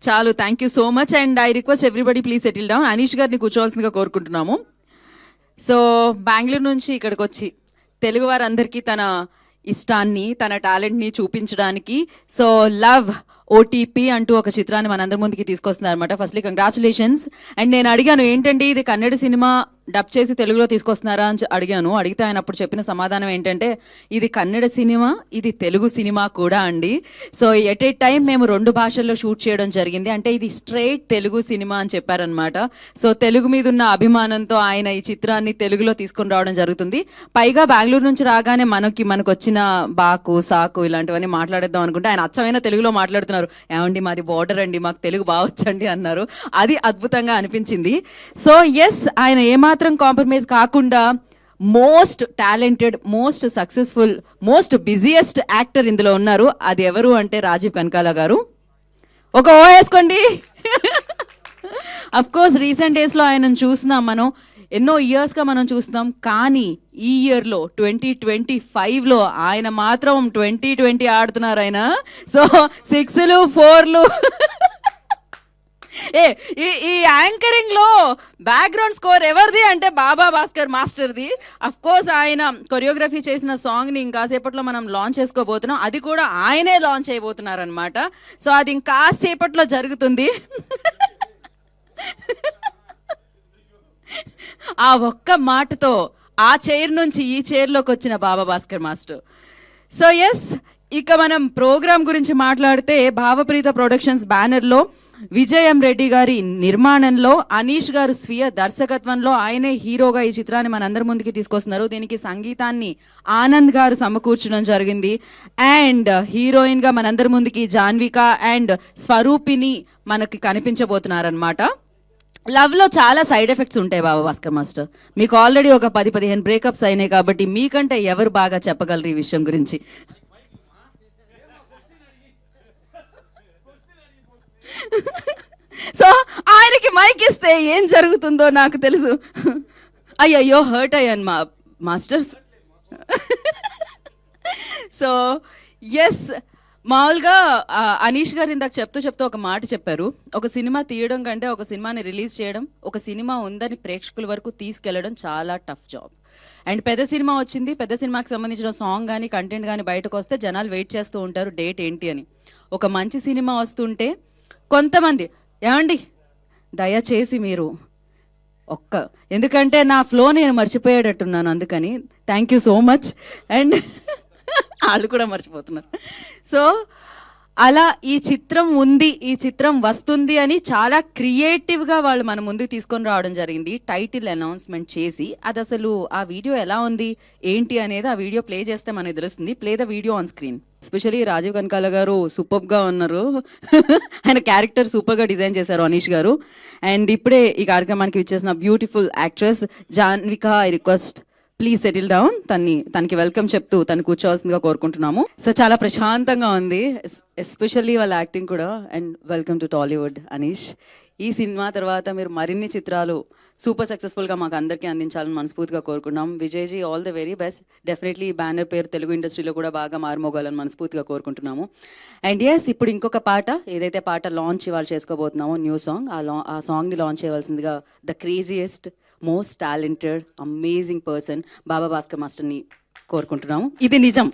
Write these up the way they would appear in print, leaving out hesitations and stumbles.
చాలు, thank you so much. And I request everybody please settle down. Anish గారిని కూర్చోవాల్సిందిగా కోరుకుంటున్నాము. So Bengaluru నుంచి ఇక్కడికి వచ్చి తెలుగు వారందరికీ తన ఇష్టాన్ని, తన టాలెంట్ని చూపించడానికి సో లవ్ ఓటీపీ అంటూ ఒక చిత్రాన్ని మనందరి ముందుకి తీసుకొస్తున్నారు అనమాట. Firstly congratulations. అండ్ నేను అడిగాను, ఏంటండి ఇది కన్నడ సినిమా డబ్ చేసి తెలుగులో తీసుకొస్తున్నారా అని అడిగాను. అడిగితే ఆయన అప్పుడు చెప్పిన సమాధానం ఏంటంటే, ఇది కన్నడ సినిమా, ఇది తెలుగు సినిమా కూడా అండి. సో ఎట్ ఏ టైం మేము 2 భాషల్లో షూట్ చేయడం జరిగింది. అంటే ఇది స్ట్రైట్ తెలుగు సినిమా అని చెప్పారనమాట. సో తెలుగు మీద ఉన్న అభిమానంతో ఆయన ఈ చిత్రాన్ని తెలుగులో తీసుకొని రావడం జరుగుతుంది. పైగా బెంగళూరు నుంచి రాగానే మనకు వచ్చిన బాకు సాకు ఇలాంటివన్నీ మాట్లాడేద్దాం అనుకుంటే ఆయన అచ్చమైన తెలుగులో మాట్లాడుతున్నారు. ఏమండి మాది బోర్డర్ అండి, మాకు తెలుగు బావచ్చండి అన్నారు. అది అద్భుతంగా అనిపించింది. సో ఎస్, ఆయన ఏమాత్రం కాంప్రమైజ్ కాకుండా most talented, most successful, most busiest actor ఇందులో ఉన్నారు. అది ఎవరు అంటే రాజీవ్ కనకాల గారు. ఒక ఓ వేసుకోండి. అఫ్ కోర్స్ రీసెంట్ డేస్లో ఆయనను చూస్తున్నాం మనం, ఎన్నో ఇయర్స్గా మనం చూస్తున్నాం. కానీ ఈ ఇయర్లో 2025లో ఆయన మాత్రం 2020 ఆడుతున్నారు ఆయన. సో 6లు 4లు. ఈ యాంకరింగ్ లో బ్యాక్గ్రౌండ్ స్కోర్ ఎవరిది అంటే బాబా భాస్కర్ మాస్టర్ది. అఫ్ కోర్స్ ఆయన కొరియోగ్రఫీ చేసిన సాంగ్ ని ఇంకాసేపట్లో మనం లాంచ్ చేసుకోబోతున్నాం. అది కూడా ఆయనే లాంచ్ అయిపోతున్నారు అనమాట. సో అది ఇంకాసేపట్లో జరుగుతుంది. ఆ ఒక్క మాటతో ఆ చైర్ నుంచి ఈ చైర్లోకి వచ్చిన బాబా భాస్కర్ మాస్టర్. సో ఎస్, ఇక మనం ప్రోగ్రామ్ గురించి మాట్లాడితే భావప్రీత ప్రొడక్షన్స్ బ్యానర్లో విజయం రెడ్డి గారి నిర్మాణంలో అనీష్ గారు స్వీయ దర్శకత్వంలో ఆయనే హీరోగా ఈ చిత్రాన్ని మనందరి ముందుకి తీసుకొస్తున్నారు. దీనికి సంగీతాన్ని ఆనంద్ గారు సమకూర్చడం జరిగింది. అండ్ హీరోయిన్గా మనందరి ముందుకి జాన్విక అండ్ స్వరూపిని మనకి కనిపించబోతున్నారనమాట. లవ్లో చాలా సైడ్ ఎఫెక్ట్స్ ఉంటాయి బాబా భాస్కర్ మాస్టర్. మీకు ఆల్రెడీ ఒక 10-15 బ్రేకప్స్ అయినాయి కాబట్టి మీకంటే ఎవరు బాగా చెప్పగలరు ఈ విషయం గురించి? సో ఆయనకి మైక్ ఇస్తే ఏం జరుగుతుందో నాకు తెలుసు. అయ్యయ్యో హర్ట్ అయ్యాను మాస్టర్స్. సో ఎస్, మామూలుగా అనీష్ గారు ఇందాక చెప్తూ ఒక మాట చెప్పారు. ఒక సినిమా తీయడం కంటే ఒక సినిమాని రిలీజ్ చేయడం, ఒక సినిమా ఉందని ప్రేక్షకుల వరకు తీసుకెళ్లడం చాలా టఫ్ జాబ్. అండ్ పెద్ద సినిమా వచ్చింది, పెద్ద సినిమాకి సంబంధించిన సాంగ్ కానీ కంటెంట్ కానీ బయటకు వస్తే జనాలు వెయిట్ చేస్తూ ఉంటారు డేట్ ఏంటి అని. ఒక మంచి సినిమా వస్తుంటే కొంతమంది, ఏమండి దయచేసి మీరు ఎందుకంటే నా ఫ్లో నేను మర్చిపోయేటట్టున్నాను, అందుకని thank you so much. And వాళ్ళు కూడా మర్చిపోతున్నారు. సో అలా ఈ చిత్రం ఉంది, ఈ చిత్రం వస్తుంది అని చాలా క్రియేటివ్గా వాళ్ళు మన ముందుకు తీసుకొని రావడం జరిగింది. టైటిల్ అనౌన్స్మెంట్ చేసి అది అసలు ఆ వీడియో ఎలా ఉంది ఏంటి అనేది ఆ వీడియో ప్లే చేస్తే మనకు తెలుస్తుంది. Play the video on screen. Especially Rajeev Kanakala గారు సూపర్గా ఉన్నారు. ఆయన క్యారెక్టర్ సూపర్గా డిజైన్ చేశారు అనీష్ గారు. అండ్ ఇప్పుడే ఈ కార్యక్రమానికి ఇచ్చేసిన beautiful actress Janvika, I request please settle down. తనకి వెల్కమ్ చెప్తూ తను కూర్చోవాల్సిందిగా కోరుకుంటున్నాము. సో చాలా ప్రశాంతంగా ఉంది, ఎస్పెషల్లీ వాళ్ళ యాక్టింగ్ కూడా. And welcome to Tollywood Anish. ఈ సినిమా తర్వాత మీరు మరిన్ని చిత్రాలు సూపర్ సక్సెస్ఫుల్గా మాకు అందరికీ అందించాలని మనస్ఫూర్తిగా కోరుకుంటున్నాం. విజయ్జీ all the very best. Definitely ఈ బ్యానర్ పేరు తెలుగు ఇండస్ట్రీలో కూడా బాగా మారుమోగాలని మనస్ఫూర్తిగా కోరుకుంటున్నాము. అండ్ ఎస్, ఇప్పుడు ఇంకొక పాట, ఏదైతే పాట లాంచ్ ఇవాళ చేసుకోబోతున్నామో న్యూ సాంగ్, ఆ సాంగ్ని లాంచ్ చేయవలసిందిగా the craziest, most talented, amazing person Baba Bhaskar మాస్టర్ని కోరుకుంటున్నాము. ఇది నిజం.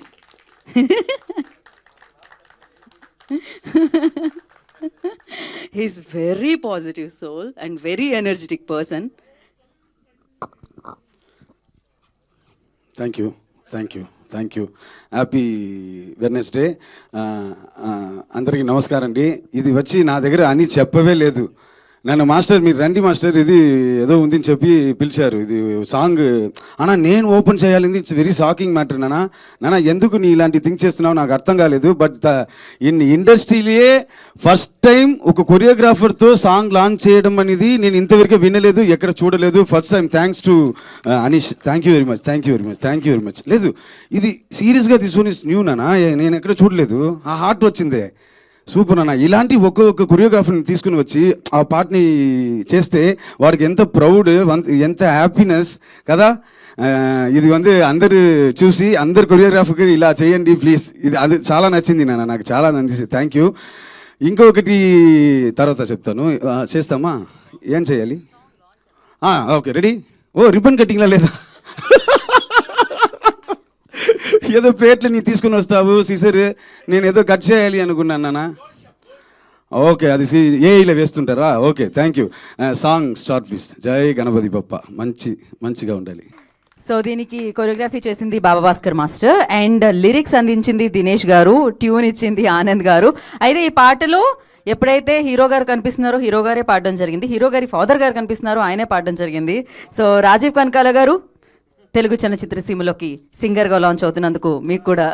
He's very positive soul and very energetic person. Thank you. Happy Wednesday. అందరికీ నమస్కారం అండి. ఇది వచ్చి నా దగ్గర అని చెప్పవే లేదు. నన్ను మాస్టర్ మీరు రండి మాస్టర్, ఇది ఏదో ఉంది అని చెప్పి పిలిచారు. ఇది సాంగ్ అన్నా నేను ఓపెన్ చేయాలి, ఇట్స్ వెరీ షాకింగ్ మ్యాటర్. నాన్న ఎందుకు నీ ఇలాంటి థింక్ చేస్తున్నావు నాకు అర్థం కాలేదు. బట్ ఇన్ ఇండస్ట్రీలే ఫస్ట్ టైం ఒక కొరియోగ్రాఫర్తో సాంగ్ లాంచ్ చేయడం అనేది నేను ఇంతవరకు వినలేదు, ఎక్కడ చూడలేదు. First time. Thanks to Anish. Thank you very much. లేదు, ఇది సీరియస్గా తీసుకొని న్యూ నాన్న, నేను ఎక్కడ చూడలేదు. ఆ హార్ట్ వచ్చిందే. సూపర్ అన్న. ఇలాంటి ఒక్కొక్క కొరియోగ్రాఫర్ని తీసుకుని వచ్చి ఆ పాటని చేస్తే వాడికి ఎంత ప్రౌడ్, ఎంత హ్యాపీనెస్ కదా. ఇది అందరు చూసి అందరు కొరియోగ్రాఫర్కి ఇలా చేయండి ప్లీజ్. ఇది అది చాలా నచ్చింది నాన్న, నాకు చాలా నచ్చింది. Thank you. ఇంకొకటి తర్వాత చెప్తాను. చేస్తామా? ఏం చేయాలి? Okay, ready. ఓ, రిబ్బన్ కటింగ్లా లేదా? ఏదో ప్లేట్లు నీ తీసుకుని వస్తావు సిసర్, నేను ఏదో కట్ చేయాలి అనుకున్నాను నాన్న. ఓకే, అది ఏఈలో వేస్తుంటారా? Okay, thank you. Song start please. జై గణపతి బప్ప. మంచిగా ఉండాలి. సో దీనికి కొరియోగ్రఫీ చేసింది Baba Bhaskar master and lyrics అందించింది దినేష్ గారు, ట్యూన్ ఇచ్చింది ఆనంద్ గారు. అయితే ఈ పాటలో ఎప్పుడైతే హీరో గారు కనిపిస్తున్నారో హీరో గారే పాడడం జరిగింది, హీరో గారి ఫాదర్ గారు కనిపిస్తున్నారో ఆయనే పాడడం జరిగింది. సో రాజీవ్ కనకాల గారు తెలుగు చలనచిత్ర సీమలోకి సింగర్గా లాంచ్ అవుతున్నందుకు మీకు కూడా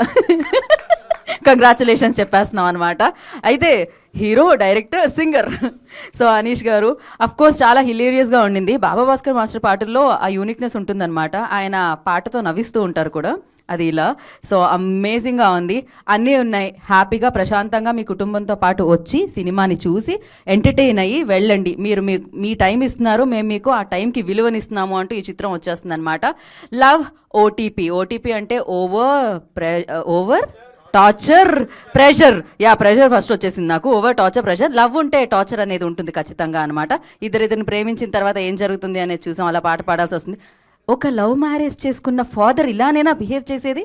కంగ్రాచులేషన్స్ చెప్పేస్తున్నాం అనమాట. అయితే hero, director, singer. So Anish గారు అఫ్ కోర్స్ చాలా హిలేరియస్గా ఉండింది. బాబా భాస్కర్ మాస్టర్ పాటల్లో ఆ యూనిక్నెస్ ఉంటుందన్నమాట. ఆయన పాటతో నవ్విస్తూ ఉంటారు కూడా, అది ఇలా. సో అమేజింగ్గా ఉంది, అన్నీ ఉన్నాయి. హ్యాపీగా ప్రశాంతంగా మీ కుటుంబంతో పాటు వచ్చి సినిమాని చూసి ఎంటర్టైన్ అయ్యి వెళ్ళండి. మీరు మీ టైం ఇస్తున్నారు, మేము మీకు ఆ టైంకి విలువనిస్తున్నాము అంటూ ఈ చిత్రం వచ్చేస్తుంది అనమాట. Love OTP. ఓటీపీ అంటే over torture pressure. Pressure first వచ్చేసింది నాకు. Over torture pressure. లవ్ ఉంటే టార్చర్ అనేది ఉంటుంది ఖచ్చితంగా అనమాట. ఇద్దరిని ప్రేమించిన తర్వాత ఏం జరుగుతుంది అనేది చూసాం, అలా పాట పాడాల్సి వస్తుంది. ఒక లవ్ మ్యారేజ్ చేసుకున్న ఫాదర్ ఇలానేనా బిహేవ్ చేసేది?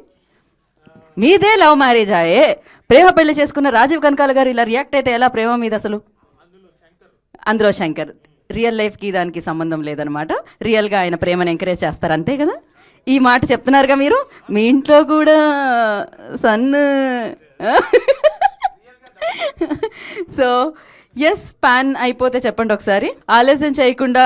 మీదే లవ్ మ్యారేజ్ ఆయే. ప్రేమ పెళ్లి చేసుకున్న రాజీవ్ కనకాల గారు ఇలా రియాక్ట్ అయితే ఎలా ప్రేమ మీద? అసలు అందులో శంకర్. రియల్ లైఫ్కి దానికి సంబంధం లేదనమాట. రియల్గా ఆయన ప్రేమను ఎంకరేజ్ చేస్తారు, అంతే కదా. ఈ మాట చెప్తున్నారుగా మీరు, మీ ఇంట్లో కూడా సన్. సో ఎస్, పాన్ అయిపోతే చెప్పండి ఒకసారి. ఆలస్యం చేయకుండా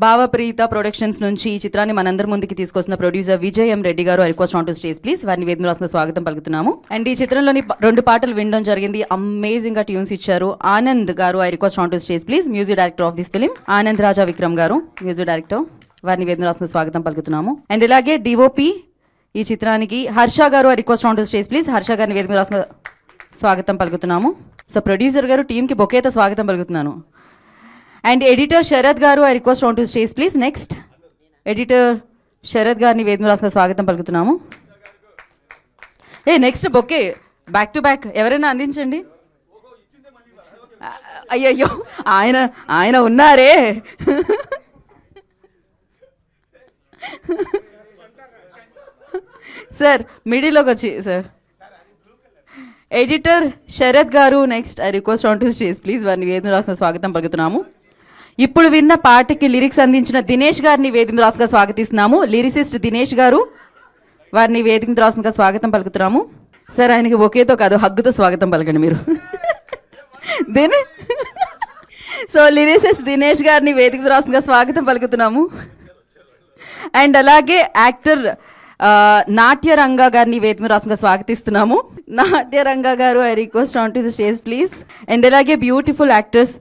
భావప్రీత ప్రొడక్షన్స్ నుంచి ఈ చిత్రాన్ని మనందరి ముందుకి తీసుకొస్తున్న ప్రొడ్యూసర్ విజయ్ ఎం రెడ్డి గారు, I request on to stage please. వారిని వేదికగా స్వాగతం పలుకుతున్నాము. అండ్ ఈ చిత్రంలోని 2 పాటలు వినడం జరిగింది, అమేజింగ్గా ట్యూన్స్ ఇచ్చారు. ఆనంద్ గారు, I request on to stage please. Music director of this film Anand Raja Vikram గారు, మ్యూజిక్ డైరెక్టర్. వారిని వేదికగా స్వాగతం పలుకుతున్నాము. అండ్ ఇలాగే డిఓపి ఈ చిత్రానికి హర్ష గారు, I request on to stage please. Harsha గారిని వేదికగా స్వాగతం పలుకుతున్నాము. సో ప్రొడ్యూసర్ గారు టీంకి బొకేతో స్వాగతం పలుకుతున్నాను. అండ్ ఎడిటర్ శరత్ గారు, I request on to stage please. Next editor Sharath గారిని వేదికగా స్వాగతం పలుకుతున్నాము. Next bouquet back to back ఎవరైనా అందించండి. అయ్యయ్యో, ఆయన ఉన్నారే. సార్ మిడిల్లోకి వచ్చి సార్. ఎడిటర్ శరత్ గారు, next I request on to stage please. వారిని వేదిక రాసిన స్వాగతం పలుకుతున్నాము. ఇప్పుడు విన్న పాటకి లిరిక్స్ అందించిన దినేష్ గారిని వేదిక రాసుగా స్వాగతిస్తున్నాము. లిరిసిస్ట్ దినేష్ గారు, వారిని వేదిక రాసుగా స్వాగతం పలుకుతున్నాము. సార్ ఆయనకి ఒకేతో కాదు, హగ్గుతో స్వాగతం పలకండి మీరు. సో లిరిసిస్ట్ దినేష్ గారిని వేదిక రాసుగా స్వాగతం పలుకుతున్నాము. అండ్ అలాగే యాక్టర్ నాట్యరంగ గారిని వేదిక రాసుగా స్వాగతిస్తున్నాము. నాట్యరంగ గారు, I request on to the stage please. And అలాగే beautiful actors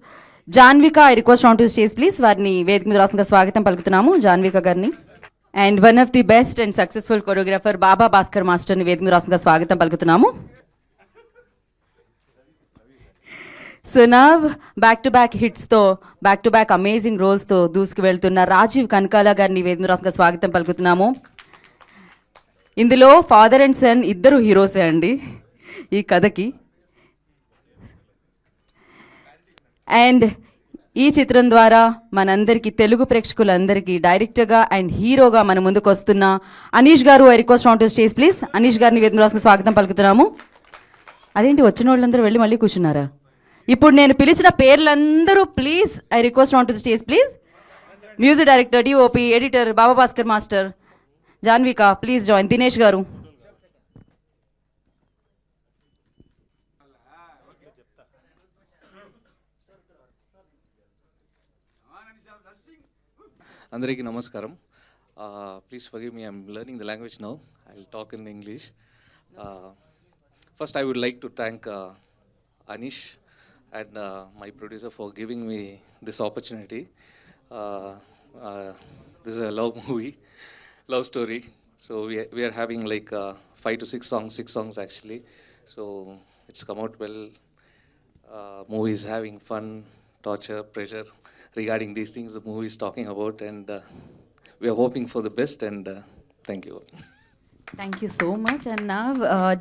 Janvika, I request on to the stage please. వారిని వేదిక రాసుగా స్వాగతం పలుకుతున్నాము, జాన్విక గారిని. And one of the best and successful choreographer Baba Bhaskar మాస్టర్ని వేదిక రాసుగా స్వాగతం పలుకుతున్నాము. So now back to back హిట్స్తో, బ్యాక్ టు బ్యాక్ అమేజింగ్ రోల్స్తో దూసుకు వెళ్తున్న రాజీవ్ కనకాల గారిని వేదిక రాసుగా స్వాగతం పలుకుతున్నాము. ఇందులో ఫాదర్ అండ్ సన్ ఇద్దరు హీరోసే అండి ఈ కథకి. అండ్ ఈ చిత్రం ద్వారా మనందరికీ, తెలుగు ప్రేక్షకులందరికీ డైరెక్టర్గా అండ్ హీరోగా మన ముందుకు వస్తున్న అనీష్ గారు, I request on to stage please. Anish గారిని వేదిక రాసుగా స్వాగతం పలుకుతున్నాము. అదేంటి వచ్చిన వాళ్ళందరూ వెళ్ళి మళ్ళీ కూర్చున్నారా? ఇప్పుడు నేను పిలిచిన పేర్లందరూ please, I request on to the stage please. Music director, DOP, editor Baba Bhaskar master, Janvika please join. Dinesh గారు. అందరికీ నమస్కారం. Please forgive me, I'm learning the language now. I will talk in English. First I would like to thank Anish and my producer for giving me this opportunity. This is a love movie, love story. So we are having like 5 to 6 songs, 6 songs actually. So it's come out well. Movie is having fun, torture, pressure. Regarding these things the movie is talking about, and we are hoping for the best, and thank you. Thank you so much. And now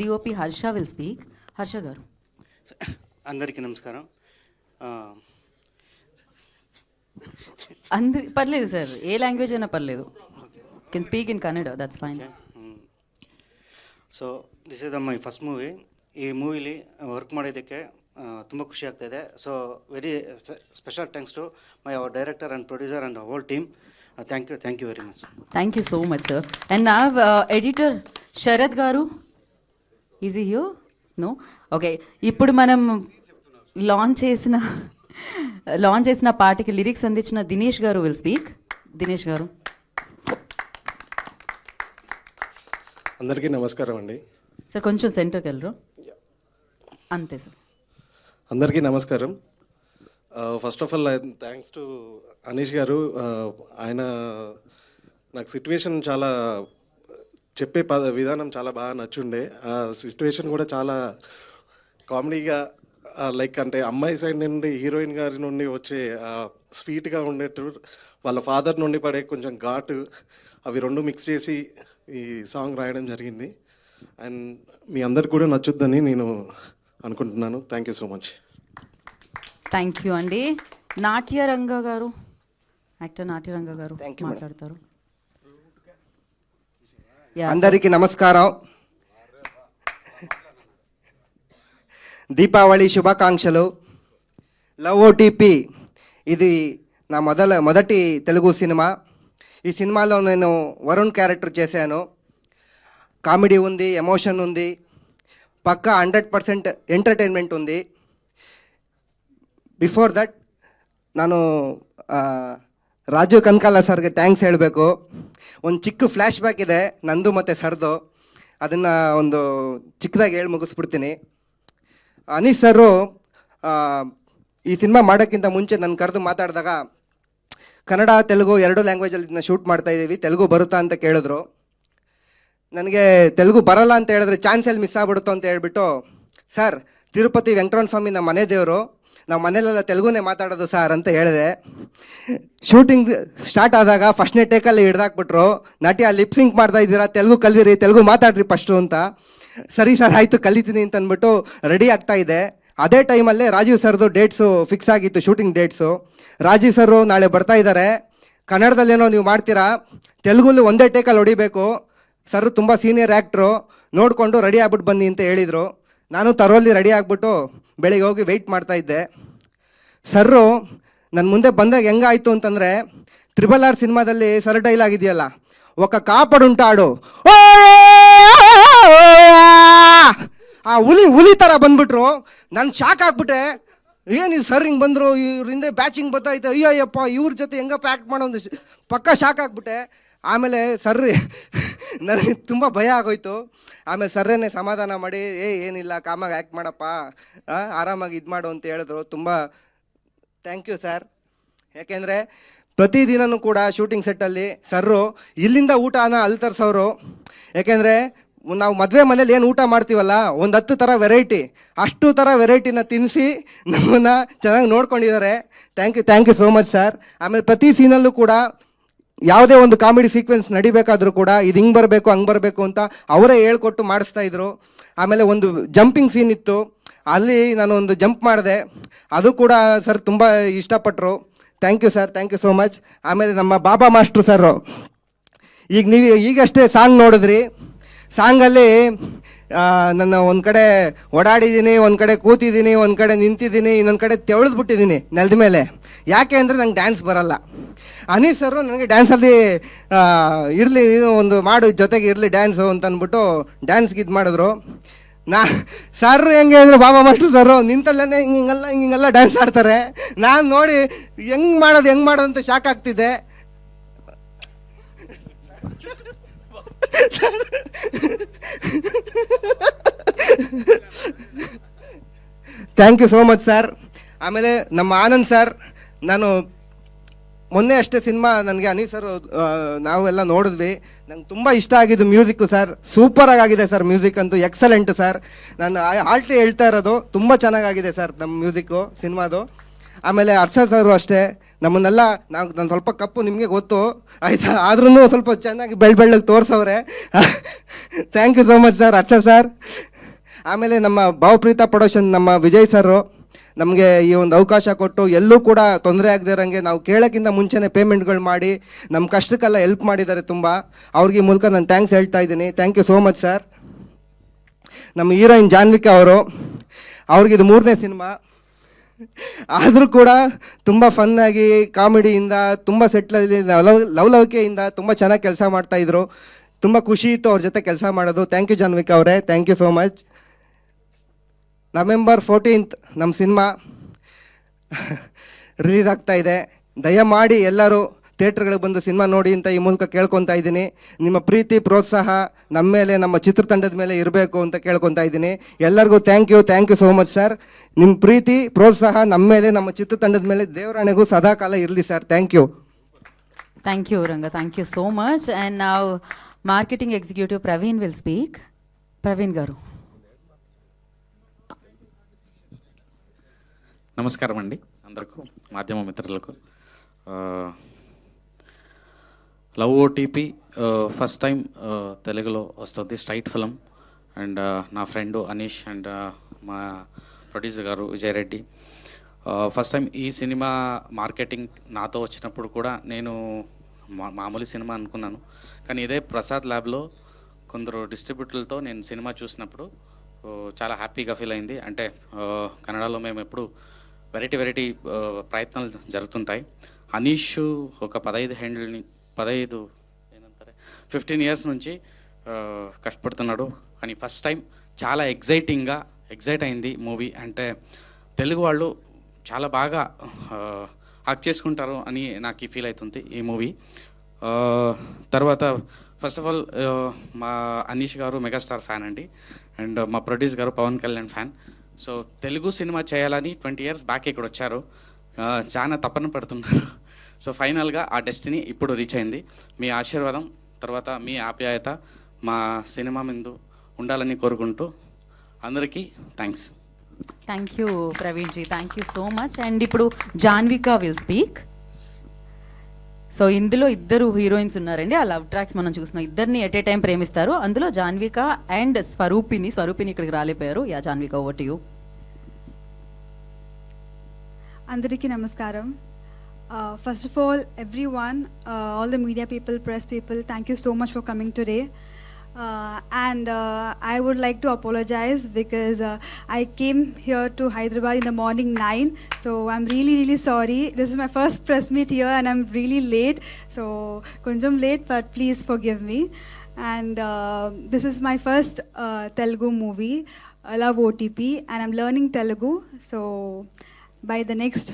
DOP Harsha will speak. Harsha garu. అందరికీ నమస్కారం. పర్లేదు sir, ఏ language అయినా పర్లేదు. Can speak in Kannada, that's fine. So this is my first movie. ಈ ಮೂವಿಲಿ work ಮಾಡಿದ್ದಕ್ಕೆ ತುಂಬ ಖುಷಿ ಆಗ್ತಾಯಿದೆ. So very special thanks to my our director and producer and whole team. Thank you very much. Thank you so much sir. And నా editor Sharath గారు, ఈజీ you know? Okay, ఇప్పుడు మనం లాంచ్ చేసిన పాటకి లిరిక్స్ అందించిన దినేష్ గారు విల్ స్పీక్. దినేష్ గారు. అందరికీ నమస్కారం అండి. సార్ కొంచెం సెంటర్కి వెళ్ళరు, అంతే సార్. అందరికీ నమస్కారం. First of all thanks to Anish గారు. ఆయన నాకు సిట్యువేషన్ చాలా చెప్పే విధానం చాలా బాగా నచ్చుండే. ఆ సిట్యువేషన్ కూడా చాలా కామెడీగా, లైక్ అంటే అమ్మాయి సైడ్ నుండి హీరోయిన్ గారి నుండి వచ్చే స్వీట్గా ఉండేట్టు, వాళ్ళ ఫాదర్ నుండి పడే కొంచెం ఘాటు, అవి రెండు మిక్స్ చేసి ఈ సాంగ్ రాయడం జరిగింది. అండ్ మీ అందరికి కూడా నచ్చుద్దని నేను అనుకుంటున్నాను. Thank you so much. Thank you అండి. నాట్యరంగ గారు, యాక్టర్ నాట్యరంగ గారు మాట్లాడతారు. అందరికీ నమస్కారం. దీపావళి శుభాకాంక్షలు. లవ్ ఓటీపీ ఇది నా మొదటి తెలుగు సినిమా. ఈ సినిమాలో నేను వరుణ్ క్యారెక్టర్ చేశాను. కామెడీ ఉంది, ఎమోషన్ ఉంది, పక్కా 100% ఎంటర్టైన్మెంట్ ఉంది. ಬಿಫೋರ್ ದಟ್ ನಾನು ರಾಜು ಕನಕಾಲ ಸರ್ಗೆ ಥ್ಯಾಂಕ್ಸ್ ಹೇಳಬೇಕು. ಒಂದು ಚಿಕ್ಕ ಫ್ಲ್ಯಾಶ್ ಬ್ಯಾಕ್ ಇದೆ ನಂದು ಮತ್ತು ಸರ್ದು, ಅದನ್ನು ಒಂದು ಚಿಕ್ಕದಾಗಿ ಹೇಳಿ ಮುಗಿಸ್ಬಿಡ್ತೀನಿ. ಅನೀಸ್ ಸರು ಈ ಸಿನಿಮಾ ಮಾಡೋಕ್ಕಿಂತ ಮುಂಚೆ ನನ್ನ ಕರೆದು ಮಾತಾಡಿದಾಗ ಕನ್ನಡ ತೆಲುಗು 2 ಲ್ಯಾಂಗ್ವೇಜಲ್ಲಿ ಇದನ್ನ ಶೂಟ್ ಮಾಡ್ತಾಯಿದ್ದೀವಿ, ತೆಲುಗು ಬರುತ್ತಾ ಅಂತ ಕೇಳಿದ್ರು. ನನಗೆ ತೆಲುಗು ಬರಲ್ಲ ಅಂತ ಹೇಳಿದ್ರೆ ಚಾನ್ಸಲ್ಲಿ ಮಿಸ್ ಆಗ್ಬಿಡುತ್ತೋ ಅಂತ ಹೇಳ್ಬಿಟ್ಟು, ಸರ್ ತಿರುಪತಿ ವೆಂಕಟರಮಣ ಸ್ವಾಮಿ ನಮ್ಮ ಮನೆ ದೇವರು, ನಾವು ಮನೇಲೆಲ್ಲ ತೆಲುಗುನೇ ಮಾತಾಡೋದು ಸರ್ ಅಂತ ಹೇಳಿದೆ. ಶೂಟಿಂಗ್ ಸ್ಟಾರ್ಟ್ ಆದಾಗ ಫಸ್ಟ್ನೇ ಟೇಕಲ್ಲಿ ಹಿಡ್ದಾಕ್ಬಿಟ್ರು, ನಟಿ ಲಿಪ್ಸಿಂಕ್ ಮಾಡ್ತಾ ಇದ್ದೀರಾ, ತೆಲುಗು ಕಲಿಯಿರಿ, ತೆಲುಗು ಮಾತಾಡ್ರಿ ಫಸ್ಟು ಅಂತ. ಸರಿ ಸರ್ ಆಯಿತು ಕಲಿತೀನಿ ಅಂತ ಅಂದ್ಬಿಟ್ಟು ರೆಡಿ ಆಗ್ತಾ ಇದೆ. ಅದೇ ಟೈಮಲ್ಲೇ ರಾಜೀವ್ ಸರ್ದು ಡೇಟ್ಸು ಫಿಕ್ಸ್ ಆಗಿತ್ತು, ಶೂಟಿಂಗ್ ಡೇಟ್ಸು. ರಾಜೀವ್ ಸರು ನಾಳೆ ಬರ್ತಾ ಇದ್ದಾರೆ, ಕನ್ನಡದಲ್ಲೇನೋ ನೀವು ಮಾಡ್ತೀರಾ, ತೆಲುಗುಲಿ ಒಂದೇ ಟೇಕಲ್ಲಿ ಹೊಡಿಬೇಕು, ಸರ್ ತುಂಬ ಸೀನಿಯರ್ ಆ್ಯಕ್ಟ್ರು, ನೋಡಿಕೊಂಡು ರೆಡಿ ಆಗ್ಬಿಟ್ಟು ಬನ್ನಿ ಅಂತ ಹೇಳಿದರು. ನಾನು ತರೋಲಿ ರೆಡಿ ಆಗಿಬಿಟ್ಟು ಬೆಳಿಗ್ಗೆ ಹೋಗಿ ವೆಯ್ಟ್ ಮಾಡ್ತಾಯಿದ್ದೆ. ಸರ್ರು ನನ್ನ ಮುಂದೆ ಬಂದಾಗ ಹೆಂಗಾಯಿತು ಅಂತಂದರೆ, RRR ಸಿನಿಮಾದಲ್ಲಿ ಸರ್ ಡೈಲಾಗ್ ಇದೆಯಲ್ಲ, ఒక ಕಾಪಡುಂಟಾಡು, ಆ ಹುಲಿ ಥರ ಬಂದ್ಬಿಟ್ರು. ನಾನು ಶಾಕ್ ಆಗ್ಬಿಟ್ಟೆ, ಏನಿದು ಸರ್ ಹಿಂಗೆ ಬಂದರು, ಇವ್ರ ಹಿಂದೆ ಬ್ಯಾಚಿಂಗ್ ಬರ್ತಾಯಿತ್ತು, ಅಯ್ಯಪ್ಪ ಇವ್ರ ಜೊತೆ ಹೆಂಗಪ್ಪ ಆ್ಯಕ್ಟ್ ಮಾಡೋದು, ಪಕ್ಕ ಶಾಕ್ ಆಗ್ಬಿಟ್ಟೆ. ಆಮೇಲೆ ಸರ್ ನನಗೆ ತುಂಬ ಭಯ ಆಗೋಯ್ತು. ಆಮೇಲೆ ಸರ್ರೇನೆ ಸಮಾಧಾನ ಮಾಡಿ, ಏನಿಲ್ಲ ಕಾಮಾಗಿ ಆ್ಯಕ್ಟ್ ಮಾಡಪ್ಪ, ಆರಾಮಾಗಿ ಇದು ಮಾಡು ಅಂತ ಹೇಳಿದ್ರು. ತುಂಬ ಥ್ಯಾಂಕ್ ಯು ಸರ್. ಯಾಕೆಂದರೆ ಪ್ರತಿದಿನವೂ ಕೂಡ ಶೂಟಿಂಗ್ ಸೆಟ್ಟಲ್ಲಿ ಸರ್ರು ಇಲ್ಲಿಂದ ಊಟನ ಅಲ್ಲಿ ತರಿಸೋರು. ಯಾಕೆಂದರೆ ನಾವು ಮದುವೆ ಮನೇಲಿ ಏನು ಊಟ ಮಾಡ್ತೀವಲ್ಲ, ಒಂದು 10 ಥರ ವೆರೈಟಿ, ಅಷ್ಟು ಥರ ವೆರೈಟಿನ ತಿನ್ನಿಸಿ ನಮ್ಮನ್ನು ಚೆನ್ನಾಗಿ ನೋಡ್ಕೊಂಡಿದ್ದಾರೆ. Thank you so much sir. ಆಮೇಲೆ ಪ್ರತಿ ಸೀನಲ್ಲೂ ಕೂಡ ಯಾವುದೇ ಒಂದು ಕಾಮಿಡಿ ಸೀಕ್ವೆನ್ಸ್ ನಡಿಬೇಕಾದ್ರೂ ಕೂಡ ಇದು ಹಿಂಗೆ ಬರಬೇಕು ಹಂಗೆ ಬರಬೇಕು ಅಂತ ಅವರೇ ಹೇಳ್ಕೊಟ್ಟು ಮಾಡಿಸ್ತಾಯಿದ್ರು. ಆಮೇಲೆ ಒಂದು ಜಂಪಿಂಗ್ ಸೀನ್ ಇತ್ತು, ಅಲ್ಲಿ ನಾನು ಒಂದು ಜಂಪ್ ಮಾಡಿದೆ, ಅದು ಕೂಡ ಸರ್ ತುಂಬ ಇಷ್ಟಪಟ್ಟರು. Thank you sir, thank you so much. ಆಮೇಲೆ ನಮ್ಮ ಬಾಬಾ ಮಾಸ್ಟ್ರು ಸರ್, ಈಗ ನೀವು ಈಗಷ್ಟೇ ಸಾಂಗ್ ನೋಡಿದ್ರಿ, ಸಾಂಗಲ್ಲಿ ನನ್ನ ಒಂದು ಕಡೆ ಓಡಾಡಿದ್ದೀನಿ, ಒಂದು ಕಡೆ ಕೂತಿದ್ದೀನಿ, ಒಂದು ಕಡೆ ನಿಂತಿದ್ದೀನಿ, ಇನ್ನೊಂದು ಕಡೆ ತೆವಳಿದ್ಬಿಟ್ಟಿದ್ದೀನಿ ನೆಲದ ಮೇಲೆ. ಯಾಕೆ ಅಂದರೆ ನಂಗೆ ಡ್ಯಾನ್ಸ್ ಬರಲ್ಲ. ಅನೀಸ್ ಸರು ನನಗೆ ಡ್ಯಾನ್ಸಲ್ಲಿ ಇರಲಿ ನೀನು ಒಂದು ಮಾಡು ಜೊತೆಗೆ ಇರಲಿ ಡ್ಯಾನ್ಸು ಅಂತ ಅಂದ್ಬಿಟ್ಟು ಡ್ಯಾನ್ಸ್ಗೆ ಇದು ಮಾಡಿದ್ರು. ಸರ್ ಹೆಂಗೆ ಅಂದರೆ ಬಾಬಾ ಮಾಸ್ಟ್ರು ಸರು ನಿಂತಲ್ಲೇ ಹಿಂಗೆಲ್ಲ ಡ್ಯಾನ್ಸ್ ಆಡ್ತಾರೆ. ನಾನು ನೋಡಿ ಹೆಂಗೆ ಮಾಡೋದು ಅಂತ ಶಾಕ್ ಆಗ್ತಿದ್ದೆ. Thank you so much sir. ಆಮೇಲೆ ನಮ್ಮ ಆನಂದ್ ಸರ್, ನಾನು ಮೊನ್ನೆ ಅಷ್ಟೇ ಸಿನಿಮಾ ನನಗೆ ಅನೀಸ್ ಸರ್ ನಾವೆಲ್ಲ ನೋಡಿದ್ವಿ, ನಂಗೆ ತುಂಬ ಇಷ್ಟ ಆಗಿದ್ದು ಮ್ಯೂಸಿಕ್ಕು ಸರ್, ಸೂಪರಾಗಿ ಆಗಿದೆ ಸರ್, ಮ್ಯೂಸಿಕ್ ಅಂತೂ ಎಕ್ಸಲೆಂಟ್ ಸರ್. ನಾನು ಆಲ್ಟಿ ಹೇಳ್ತಾ ಇರೋದು ತುಂಬ ಚೆನ್ನಾಗಾಗಿದೆ ಸರ್ ನಮ್ಮ ಮ್ಯೂಸಿಕ್ಕು ಸಿನಿಮಾದು. ಆಮೇಲೆ ಹರ್ಷ ಸರು ಅಷ್ಟೇ, ನಮ್ಮನ್ನೆಲ್ಲ ನಾನು ಸ್ವಲ್ಪ ಕಪ್ಪು ನಿಮಗೆ ಗೊತ್ತು ಆಯಿತಾ, ಆದ್ರೂ ಸ್ವಲ್ಪ ಚೆನ್ನಾಗಿ ಬೆಳ್ಳಗೆ ತೋರಿಸವ್ರೆ. Thank you so much sir Harsha sir. ಆಮೇಲೆ ನಮ್ಮ ಭಾವಪ್ರೀತ ಪ್ರೊಡಕ್ಷನ್ ನಮ್ಮ ವಿಜಯ್ ಸರು, ನಮಗೆ ಈ ಒಂದು ಅವಕಾಶ ಕೊಟ್ಟು ಎಲ್ಲೂ ಕೂಡ ತೊಂದರೆ ಆಗದೆ ಇರೋಂಗೆ ನಾವು ಕೇಳೋಕ್ಕಿಂತ ಮುಂಚೆನೇ ಪೇಮೆಂಟ್ಗಳು ಮಾಡಿ ನಮ್ಮ ಕಷ್ಟಕ್ಕೆಲ್ಲ ಹೆಲ್ಪ್ ಮಾಡಿದ್ದಾರೆ ತುಂಬ. ಅವ್ರಿಗೆ ಈ ಮೂಲಕ ನಾನು ಥ್ಯಾಂಕ್ಸ್ ಹೇಳ್ತಾ ಇದ್ದೀನಿ. Thank you so much sir. ನಮ್ಮ ಹೀರೋಯಿನ್ ಜಾನ್ವಿಕಾ ಅವರು, ಅವ್ರಿಗಿದು 3ನೇ ಸಿನಿಮಾ, ಆದರೂ ಕೂಡ ತುಂಬ ಫನ್ನಾಗಿ ಕಾಮಿಡಿಯಿಂದ ತುಂಬ ಸೆಟ್ಲಲ್ಲಿ ಲವಲವಿಕೆಯಿಂದ ತುಂಬ ಚೆನ್ನಾಗಿ ಕೆಲಸ ಮಾಡ್ತಾಯಿದ್ರು. ತುಂಬ ಖುಷಿ ಇತ್ತು ಅವ್ರ ಜೊತೆ ಕೆಲಸ ಮಾಡೋದು. ಥ್ಯಾಂಕ್ ಯು ಜಾನ್ವಿಕಾ ಅವರೇ, thank you so much. November 14th ನಮ್ಮ ಸಿನಿಮಾ ರಿಲೀಸ್ ಆಗ್ತಾ ಇದೆ. ದಯಮಾಡಿ ಎಲ್ಲರೂ ಥಿಯೇಟ್ರ್ಗಳಿಗೆ ಬಂದು ಸಿನಿಮಾ ನೋಡಿ ಅಂತ ಈ ಮೂಲಕ ಕೇಳ್ಕೊತಾ ಇದ್ದೀನಿ. ನಿಮ್ಮ ಪ್ರೀತಿ ಪ್ರೋತ್ಸಾಹ ನಮ್ಮ ಮೇಲೆ, ನಮ್ಮ ಚಿತ್ರತಂಡದ ಮೇಲೆ ಇರಬೇಕು ಅಂತ ಕೇಳ್ಕೊತಾ ಇದ್ದೀನಿ. ಎಲ್ಲರಿಗೂ thank you so much sir. ನಿಮ್ಮ ಪ್ರೀತಿ ಪ್ರೋತ್ಸಾಹ ನಮ್ಮ ಮೇಲೆ, ನಮ್ಮ ಚಿತ್ರತಂಡದ ಮೇಲೆ ದೇವರಾಣೆಗೂ ಸದಾಕಾಲ ಇರಲಿ sir. Thank you Ranga. Thank you so much. And now marketing executive Praveen will speak. Praveen garu. నమస్కారం అండి అందరికీ, మాధ్యమ మిత్రులకు. లవ్ ఓటీపీ ఫస్ట్ టైం తెలుగులో వస్తుంది, స్ట్రైట్ ఫిలిం. అండ్ నా ఫ్రెండ్ అనీష్ అండ్ మా ప్రొడ్యూసర్ గారు విజయ్ రెడ్డి. ఫస్ట్ టైం ఈ సినిమా మార్కెటింగ్ నాతో వచ్చినప్పుడు కూడా నేను మామూలు సినిమా అనుకున్నాను. కానీ ఇదే ప్రసాద్ ల్యాబ్లో కొందరు డిస్ట్రిబ్యూటర్లతో నేను సినిమా చూసినప్పుడు చాలా హ్యాపీగా ఫీల్ అయింది. అంటే కన్నడలో మేము ఎప్పుడు వెరైటీ ప్రయత్నాలు జరుగుతుంటాయి. అనీష్ ఒక 15 ఇయర్స్ నుంచి కష్టపడుతున్నాడు. కానీ ఫస్ట్ టైం చాలా ఎగ్జైట్ అయింది మూవీ. అంటే తెలుగు వాళ్ళు చాలా బాగా యాక్ట్ చేసుకుంటారు అని నాకు ఫీల్ అవుతుంది ఈ మూవీ. తర్వాత ఫస్ట్ ఆఫ్ ఆల్ మా అనీష్ గారు మెగాస్టార్ ఫ్యాన్ అండి, అండ్ మా ప్రొడ్యూసర్ గారు Pawan Kalyan fan. So Telugu cinema చేయాలని 20 ఇయర్స్ బ్యాక్ ఇక్కడ వచ్చారు, చాలా తపన పడుతున్నారు. సో ఫైనల్గా ఆ డెస్టినీ ఇప్పుడు రీచ్ అయింది. మీ ఆశీర్వాదం, తర్వాత మీ ఆప్యాయత మా సినిమా ముందు ఉండాలని కోరుకుంటూ అందరికీ thanks. Thank you Praveen ji. Thank you so much. And ఇప్పుడు జాన్వికా will speak. సో ఇందులో ఇద్దరు హీరోయిన్స్ ఉన్నారండి. ఆ లవ్ ట్రాక్స్ మనం చూస్తున్నాం, ఇద్దరిని ఎట్ ఏ టైం ప్రేమిస్తారు. అందులో జాన్విక అండ్ స్వరూపిని ఇక్కడికి రాలేపోయారు. Yeah Janvika, over to you. అందరికీ నమస్కారం. First of all, everyone, all the media people, press people, thank you so much for coming today. And I would like to apologize because I came here to Hyderabad in the morning 9, so I'm really sorry. This is my first press meet here and I'm really late, so konjam late, but please forgive me. And this is my first Telugu movie, Love OTP, and I'm learning Telugu, so by the next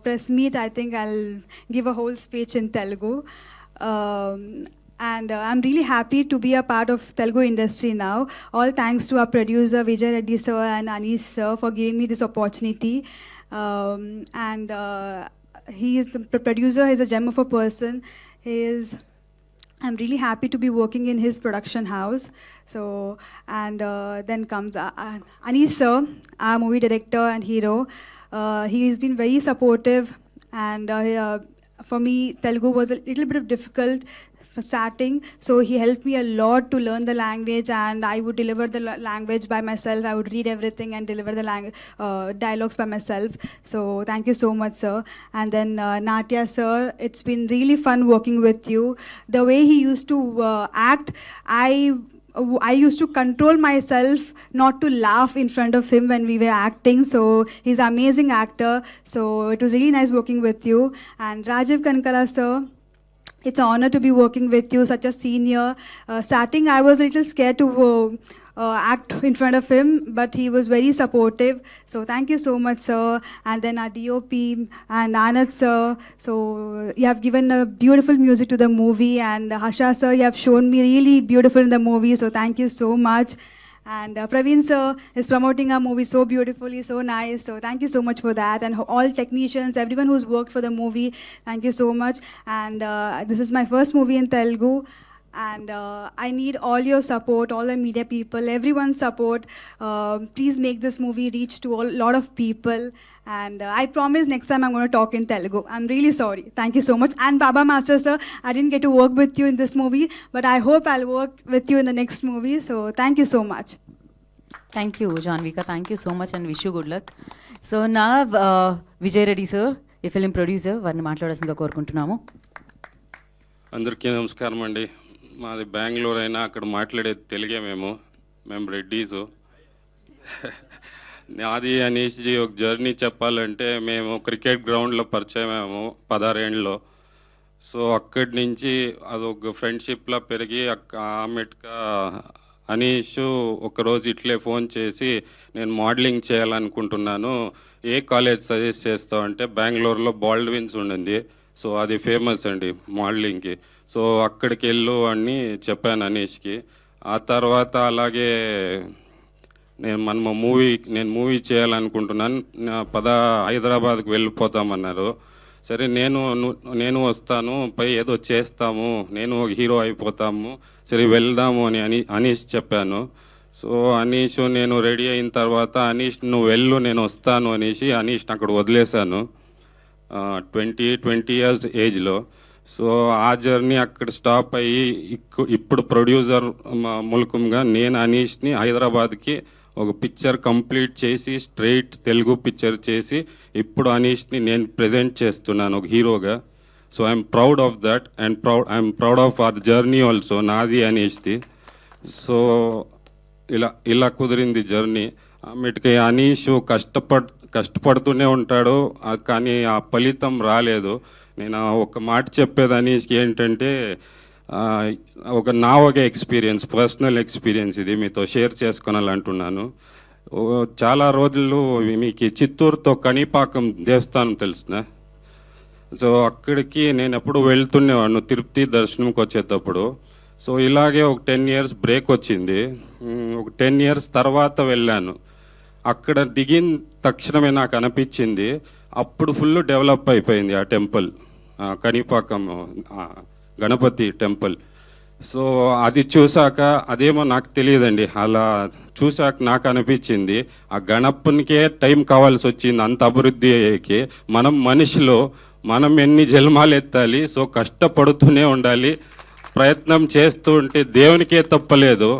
press meet I think I'll give a whole speech in Telugu. And I'm really happy to be a part of Telugu industry now. All thanks to our producer Vijay Reddy sir and Anish sir for giving me this opportunity. And he is the producer. He's a gem of a person. I'm really happy to be working in his production house. So, and then comes Anish sir, our movie director and hero. He's been very supportive, and for me Telugu was a little bit difficult for starting, so he helped me a lot to learn the language, and I would deliver the language by myself. I would read everything and deliver the dialogues by myself. So thank you so much sir. And then Natya sir, it's been really fun working with you. The way he used to act, I used to control myself not to laugh in front of him when we were acting. So he's an amazing actor, so it was really nice working with you. And Rajiv Kankala sir, it's an honor to be working with you, such a senior. Starting, I was a little scared to act in front of him, but he was very supportive. So thank you so much, sir. And then our DOP and Anand sir. So you have given a beautiful music to the movie, and Harsha sir, you have shown me really beautiful in the movie. So thank you so much. And Praveen sir is promoting our movie so beautifully, so nice. So thank you so much for that. And all technicians, everyone who's worked for the movie, thank you so much. And this is my first movie in Telugu. And I need all your support, all the media people, everyone's support. Please make this movie reach to a lot of people. And I promise next time I'm going to talk in Telugu. I'm really sorry. Thank you so much. And Baba Master sir, I didn't get to work with you in this movie, but I hope I'll work with you in the next movie. So thank you so much. Thank you Janvika, thank you so much and wish you good luck. So నా Vijay Reddy sir, ఈ film producer, వారిని మాట్లాడాల్సిందిగా కోరుకుంటున్నాము. అందరికీ నమస్కారం అండి. మాది బెంగళూరు అయినా అక్కడ మాట్లాడేది తెలుగే. మేము రెడ్డీసు. నాది అనీష్జీ ఒక జర్నీ చెప్పాలంటే, మేము క్రికెట్ గ్రౌండ్లో పరిచయమేము 16 ఏళ్ళలో. సో అక్కడి నుంచి అదొక ఫ్రెండ్షిప్లా పెరిగి ఆమెట్గా అనీష్ ఒకరోజు ఇట్లే ఫోన్ చేసి, నేను మోడలింగ్ చేయాలనుకుంటున్నాను, ఏ కాలేజ్ సజెస్ట్ చేస్తావు అంటే, బెంగళూరులో బాల్డ్విన్స్ ఉండింది. సో అది ఫేమస్ అండి మోడలింగ్కి. సో అక్కడికి వెళ్ళు అని చెప్పాను అనీష్కి. ఆ తర్వాత అలాగే నేను మూవీ చేయాలనుకుంటున్నాను, హైదరాబాద్కి వెళ్ళిపోతామన్నారు. సరే నేను వస్తాను, పై ఏదో చేస్తాము, నేను ఒక హీరో అయిపోతాము, సరే వెళ్దాము అని అనీష్ చెప్పాను. సో అనీష్ నేను రెడీ అయిన తర్వాత, అనీష్ నువ్వు వెళ్ళు నేను వస్తాను అనేసి అనీష్ని అక్కడ వదిలేశాను 20 years ఏజ్లో. సో ఆ జర్నీ అక్కడ స్టాప్ అయ్యి ఇప్పుడు ప్రొడ్యూసర్ మూలకంగా నేను అనీష్ని హైదరాబాద్కి ఒక పిక్చర్ కంప్లీట్ చేసి, స్ట్రైట్ తెలుగు పిక్చర్ చేసి, ఇప్పుడు అనీష్ని నేను ప్రజెంట్ చేస్తున్నాను ఒక హీరోగా. So I'm proud of that and I'm proud of our journey also, నాది అనీష్ది. సో ఇలా కుదిరింది జర్నీ. ఆమెకి అనీష్ కష్టపడుతూనే ఉంటాడు, కానీ ఆ ఫలితం రాలేదు. నేను ఒక మాట చెప్పేది అనీష్కి ఏంటంటే, ఒక ఎక్స్పీరియన్స్, పర్సనల్ ఎక్స్పీరియన్స్ ఇది మీతో షేర్ చేసుకోవాలంటున్నాను. చాలా రోజులు మీకు చిత్తూరుతో కణిపాకం దేవస్థానం తెలుసునా? సో అక్కడికి నేను ఎప్పుడు వెళ్తుండేవాడిని తిరుపతి దర్శనంకి వచ్చేటప్పుడు. సో ఇలాగే ఒక 10 years బ్రేక్ వచ్చింది. ఒక 10 years తర్వాత వెళ్ళాను. అక్కడ దిగిన తక్షణమే నాకు అనిపించింది, అప్పుడు ఫుల్ డెవలప్ అయిపోయింది ఆ టెంపుల్, కణిపాకం గణపతి టెంపుల్. సో అది చూశాక, అదేమో నాకు తెలియదండి, అలా చూశాక నాకు అనిపించింది ఆ గణపనికే టైం కావాల్సి వచ్చింది అంత అభివృద్ధికి. మనిషిలో మనం ఎన్ని జన్మాలు ఎత్తాలి. సో కష్టపడుతూనే ఉండాలి, ప్రయత్నం చేస్తూ ఉంటే దేవునికే తప్పలేదు.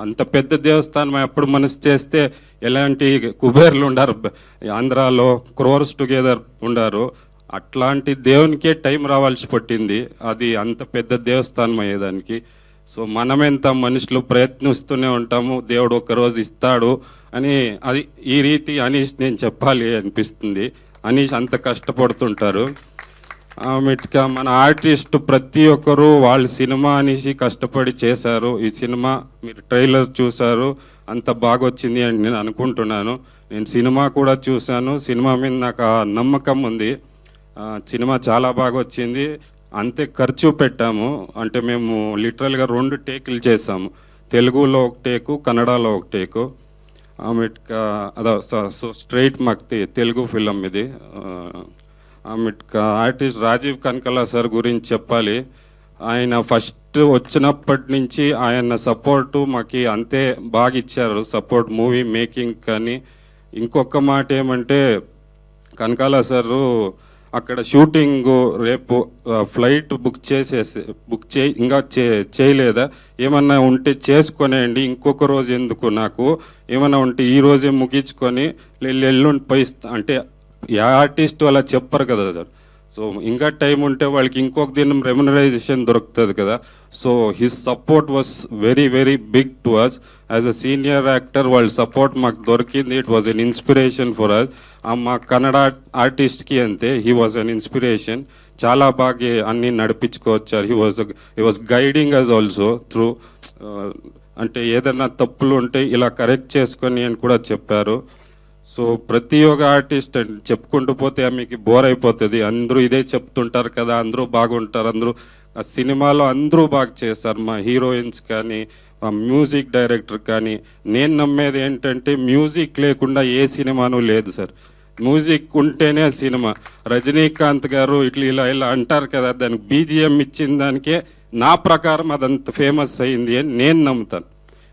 అంత పెద్ద దేవస్థానం ఎప్పుడు మనసు చేస్తే ఎలాంటి కుబేర్లు ఉండారు, ఆంధ్రాలో క్రోర్స్ టుగెదర్ ఉండారు. అట్లాంటి దేవునికే టైం రావాల్సి పట్టింది అది అంత పెద్ద దేవస్థానం అయ్యేదానికి. సో మనమెంత మనుషులు ప్రయత్నిస్తూనే ఉంటాము, దేవుడు ఒకరోజు ఇస్తాడు అని. అది ఈ రీతి అనీష్ నేను చెప్పాలి అనిపిస్తుంది. అనీష్ అంత కష్టపడుతుంటారు. ఆమెట్గా మన ఆర్టిస్ట్ ప్రతి ఒక్కరు వాళ్ళ సినిమా అనేసి కష్టపడి చేశారు. ఈ సినిమా మీరు ట్రైలర్ చూశారు, అంత బాగా వచ్చింది అని నేను అనుకుంటున్నాను. నేను సినిమా కూడా చూశాను, సినిమా మీద నాకు ఆ నమ్మకం ఉంది. సినిమా చాలా బాగా వచ్చింది. అంతే ఖర్చు పెట్టాము, అంటే మేము లిటరల్గా 2 టేకులు చేసాము, తెలుగులో ఒక టేకు, కన్నడలో ఒక టేకు. ఆమెట్గా సో స్ట్రైట్ మాకు తెలుగు ఫిలం ఇది. ఆమెట్గా ఆర్టిస్ట్ రాజీవ్ కనకల సార్ గురించి చెప్పాలి. ఆయన ఫస్ట్ వచ్చినప్పటి నుంచి ఆయన సపోర్టు మాకు అంతే బాగా ఇచ్చారు, సపోర్ట్ మూవీ మేకింగ్. కానీ ఇంకొక మాట ఏమంటే, కనకాల సారు అక్కడ షూటింగ్ రేపు ఫ్లైట్ బుక్ ఇంకా చేయలేదా, ఏమన్నా ఉంటే చేసుకొనేయండి, ఇంకొక రోజు ఎందుకు, నాకు ఏమన్నా ఉంటే ఈరోజే ముగించుకొని ఎల్లుండి పై అంటే ఏ ఆర్టిస్ట్ అలా చెప్పరు కదా సార్. సో ఇంకా టైం ఉంటే వాళ్ళకి ఇంకొక దినం రెమ్యునరైజేషన్ దొరుకుతుంది కదా. So his support was very very big to us as a senior actor. వాళ్ళ సపోర్ట్ మాకు దొరికింది. It was an inspiration for us. మా కన్నడ ఆర్టిస్ట్కి అంతే, హీ వాజ్ అన్ ఇన్స్పిరేషన్. చాలా బాగా అన్నీ నడిపించుకోవచ్చారు. He was guiding us also through, అంటే ఏదైనా తప్పులు ఉంటే ఇలా కరెక్ట్ చేసుకొని అని కూడా చెప్పారు. సో ప్రతి ఒక్క ఆర్టిస్ట్ చెప్పుకుంటూ పోతే మీకు బోర్ అయిపోతుంది, అందరూ ఇదే చెప్తుంటారు కదా, అందరూ బాగుంటారు, అందరూ ఆ సినిమాలో అందరూ బాగా చేస్తారు, మా హీరోయిన్స్ కానీ మా మ్యూజిక్ డైరెక్టర్ కానీ. నేను నమ్మేది ఏంటంటే, మ్యూజిక్ లేకుండా ఏ సినిమాను లేదు సార్, మ్యూజిక్ ఉంటేనే సినిమా. రజనీకాంత్ గారు ఇలా అంటారు కదా, దానికి బీజిఎం ఇచ్చిన దానికే నా ప్రకారం అదంత ఫేమస్ అయింది అని నేను నమ్ముతాను.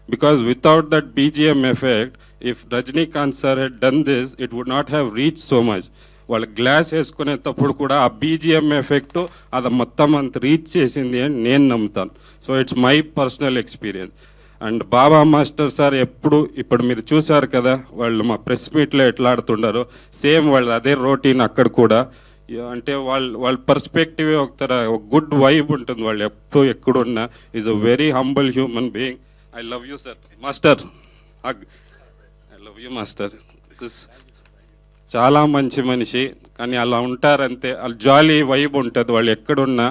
Because without that BGM effect, if Rajinikanth sir had done this, it would not have reached so much. వాళ్ళు గ్లాస్ వేసుకునేటప్పుడు కూడా ఆ బీజిఎం ఎఫెక్ట్ అది మొత్తం అంత రీచ్ చేసింది అని నేను నమ్ముతాను. So it's my personal experience. And Baba master sir ఎప్పుడు ఇప్పుడు మీరు చూసారు కదా, వాళ్ళు మా ప్రెస్ మీట్లో ఎట్లా ఆడుతుండారో సేమ్ వాళ్ళు అదే రొటీన్ అక్కడ కూడా. అంటే వాళ్ళ పర్స్పెక్టివ్ ఒక గుడ్ వైబ్ ఉంటుంది. వాళ్ళు ఎప్పుడు ఎక్కడున్నా is a very humble human being. I love you sir master, I love you master. చాలా మంచి మనిషి, కానీ అలా ఉంటారంతే. వాళ్ళు జాలీ వైబ్ ఉంటుంది వాళ్ళు ఎక్కడున్నా.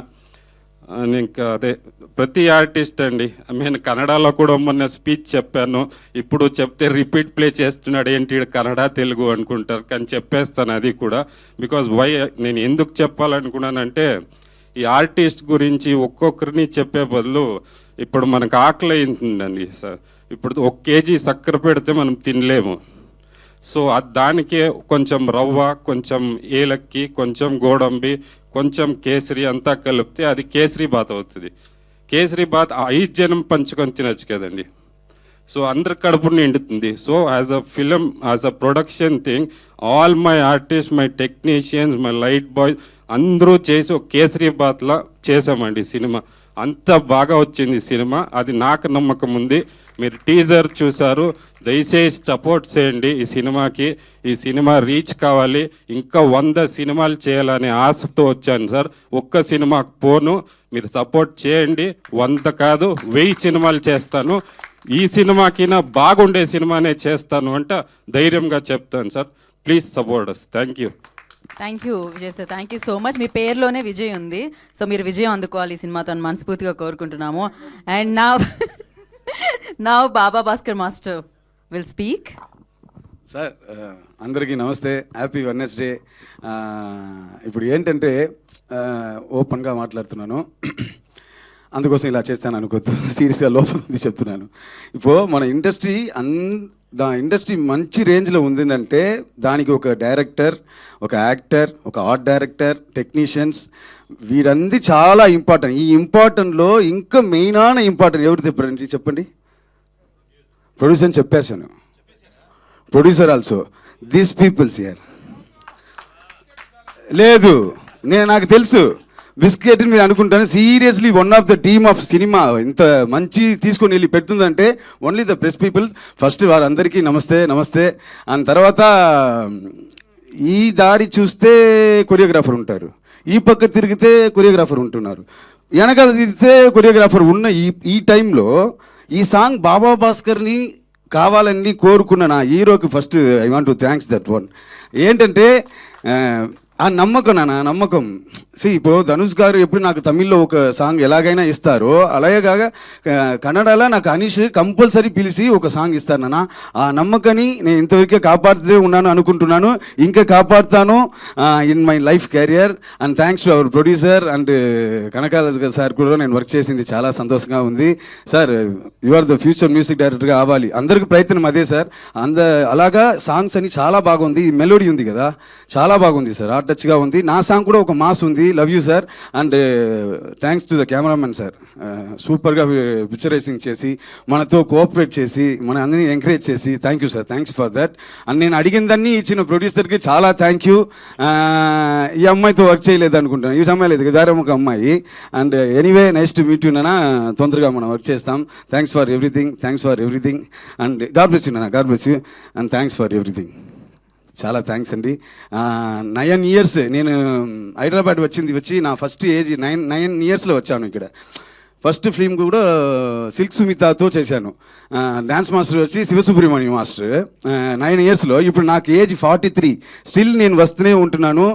అని ఇంకా అదే ప్రతి ఆర్టిస్ట్ అండి. నేను కన్నడలో కూడా మొన్న స్పీచ్ చెప్పాను, ఇప్పుడు చెప్తే రిపీట్ ప్లే చేస్తున్నాడు ఏంటి కన్నడ తెలుగు అనుకుంటారు, కానీ చెప్పేస్తాను అది కూడా. బికాజ్ నేను ఎందుకు చెప్పాలనుకున్నానంటే, ఈ ఆర్టిస్ట్ గురించి ఒక్కొక్కరిని చెప్పే బదులు ఇప్పుడు మనకు ఆకలి అవుతుందండి సార్. ఇప్పుడు 1 కేజీ చక్కెర పెడితే మనం తినలేము. సో దానికే కొంచెం రవ్వ, కొంచెం ఏలక్కి, కొంచెం గోడంబి, కొంచెం కేసరి అంతా కలిపితే అది కేసరి బాత్ అవుతుంది. కేసరి బాత్ 5 జనం పంచుకొని తినచ్చు కదండి. సో అందరి కడుపు నిండుతుంది. So as a film, as a production thing, all my artist, my technicians, my light bye అందరూ చేసి ఒక కేసరి బాత్లా చేసామండి సినిమా. అంత బాగా వచ్చింది సినిమా, అది నాకు నమ్మకం ఉంది. మీరు టీజర్ చూసారు, దయచేసి సపోర్ట్ చేయండి ఈ సినిమాకి. ఈ సినిమా రీచ్ కావాలి, ఇంకా 100 సినిమాలు చేయాలనే ఆశతో వచ్చాను సార్. ఒక్క సినిమాకు పోను, మీరు సపోర్ట్ చేయండి. 100 కాదు 1000 సినిమాలు చేస్తాను. ఈ సినిమాకినా బాగుండే సినిమానే చేస్తాను అంటే ధైర్యంగా చెప్తాను sir. Please support us. Thank you. Thank you Vijay sir, thank you so much. మీ పేరులోనే విజయ్ ఉంది, సో మీరు విజయం అందుకోవాలి ఈ సినిమాతో అని మనస్ఫూర్తిగా కోరుకుంటున్నాము. అండ్ నా Baba Bhaskar master will speak. Sir అందరికీ నమస్తే, హ్యాపీ వెడ్నెస్డే. ఇప్పుడు ఏంటంటే ఓపెన్గా మాట్లాడుతున్నాను, అందుకోసం ఇలా చేస్తాను అనుకోద్దు, సీరియస్గా లోపల ఉంది చెప్తున్నాను. ఇప్పుడు మన ఇండస్ట్రీ ఇండస్ట్రీ మంచి రేంజ్లో ఉందంటే దానికి ఒక డైరెక్టర్, ఒక యాక్టర్, ఒక ఆర్ట్ డైరెక్టర్, టెక్నీషియన్స్, వీరందరూ చాలా ఇంపార్టెంట్. ఈ ఇంపార్టెంట్లో ఇంకా మెయిన్ ఇంపార్టెంట్ ఎవరు చెప్పండి? ప్రొడ్యూసర్ అని చెప్పేశాను. Producer also these peoples here. లేదు, నాకు తెలుసు బిస్కెట్ మీరు అనుకుంటాను. Seriously one of the team of cinema ఇంత మంచి తీసుకొని వెళ్ళి పెడుతుందంటే only the press peoples. First వారందరికీ నమస్తే. అండ్ తర్వాత ఈ దారి చూస్తే కొరియోగ్రాఫర్ ఉంటారు, ఈ పక్క తిరిగితే కొరియోగ్రాఫర్ ఉంటున్నారు, వెనకాల తిరిగితే కొరియోగ్రాఫర్ ఉన్న ఈ టైంలో ఈ సాంగ్ బాబా భాస్కర్ని కావాలని కోరుకున్న నా హీరోకి first I want to thanks that one. ఏంటంటే ఆ నమ్మకం, నమ్మకం. ఇప్పుడు ధనుష్ గారు ఎప్పుడు నాకు తమిళ్లో ఒక సాంగ్ ఎలాగైనా ఇస్తారో, అలాగే కాగా కన్నడలో నాకు అనీష్ కంపల్సరీ పిలిచి ఒక సాంగ్ ఇస్తారు నాన్న. ఆ నమ్మకాన్ని నేను ఇంతవరకే కాపాడుతూ ఉన్నాను అనుకుంటున్నాను, ఇంకా కాపాడుతాను in my life career. And thanks to our producer and Kanakala sir కూడా నేను వర్క్ చేసింది చాలా సంతోషంగా ఉంది. Sir you are the future music డైరెక్టర్గా అవ్వాలి, అందరికి ప్రయత్నం అదే సార్. అలాగా సాంగ్స్ అని చాలా బాగుంది, మెలోడీ ఉంది కదా, చాలా బాగుంది సార్, ఆర్ట్ టచ్గా ఉంది. నా సాంగ్ కూడా ఒక మాస్ ఉంది. Love you sir. And thanks to the cameramen sir, సూపర్గా పిక్చరైజింగ్ చేసి మనతో కోఆపరేట్ చేసి మన అందరినీ ఎంకరేజ్ చేసి thank you sir, thanks for that. And నేను అడిగిందన్నీ ఇచ్చిన ప్రొడ్యూసర్కి చాలా థ్యాంక్ యూ. ఈ అమ్మాయితో వర్క్ చేయలేదు అనుకుంటున్నాను, ఈ అమ్మాయి లేదు వేరే ఒక అమ్మాయి. And anyway nice to meet you నాన్న, తొందరగా మనం వర్క్ చేస్తాం. Thanks for everything and God bless you నాన్న, God bless you and thanks for everything. చాలా థ్యాంక్స్ అండి. 9 years నేను హైదరాబాద్ వచ్చి నా ఫస్ట్ ఏజ్ 9 yearsలో వచ్చాను ఇక్కడ. ఫస్ట్ ఫిల్మ్ కూడా సిల్క్ సుమితాతో చేశాను. డ్యాన్స్ మాస్టర్ వచ్చి శివసుబ్రహ్మణ్యం మాస్టర్ 9 yearsలో. ఇప్పుడు నాకు ఏజ్ 43, స్టిల్ నేను వస్తూనే ఉంటున్నాను.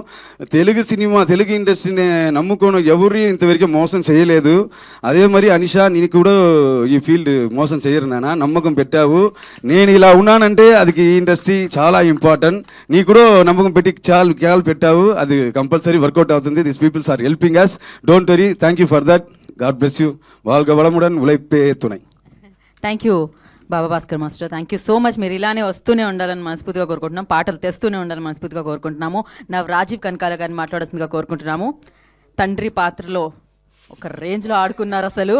తెలుగు సినిమా, తెలుగు ఇండస్ట్రీని నమ్ముకోను ఎవరు ఇంతవరకు మోసం చేయలేదు. అదే మరి అనిషా, నేను కూడా ఈ ఫీల్డ్ మోసం చేయరు నాన్న, నమ్మకం పెట్టావు. నేను ఇలా ఉన్నానంటే అది ఈ ఇండస్ట్రీ చాలా ఇంపార్టెంట్. నీ కూడా నమ్మకం పెట్టి చాలా పెట్టావు, అది కంపల్సరీ వర్కౌట్ అవుతుంది. This peoples are helping us, don't worry. Thank you for that. God bless you. వాళ్ళ వడముడని ఉలైపే తున్నాయి. Thank you Baba Bhaskar master, thank you so much. మీరు ఇలానే వస్తూనే ఉండాలని మనస్ఫూర్తిగా కోరుకుంటున్నాం, పాటలు తెస్తూనే ఉండాలని మనస్ఫూర్తిగా కోరుకుంటున్నాము. నా రాజీవ్ కనకాల గారిని మాట్లాడాల్సిందిగా కోరుకుంటున్నాము. తండ్రి పాత్రలో ఒక రేంజ్లో ఆడుకున్నారు అసలు.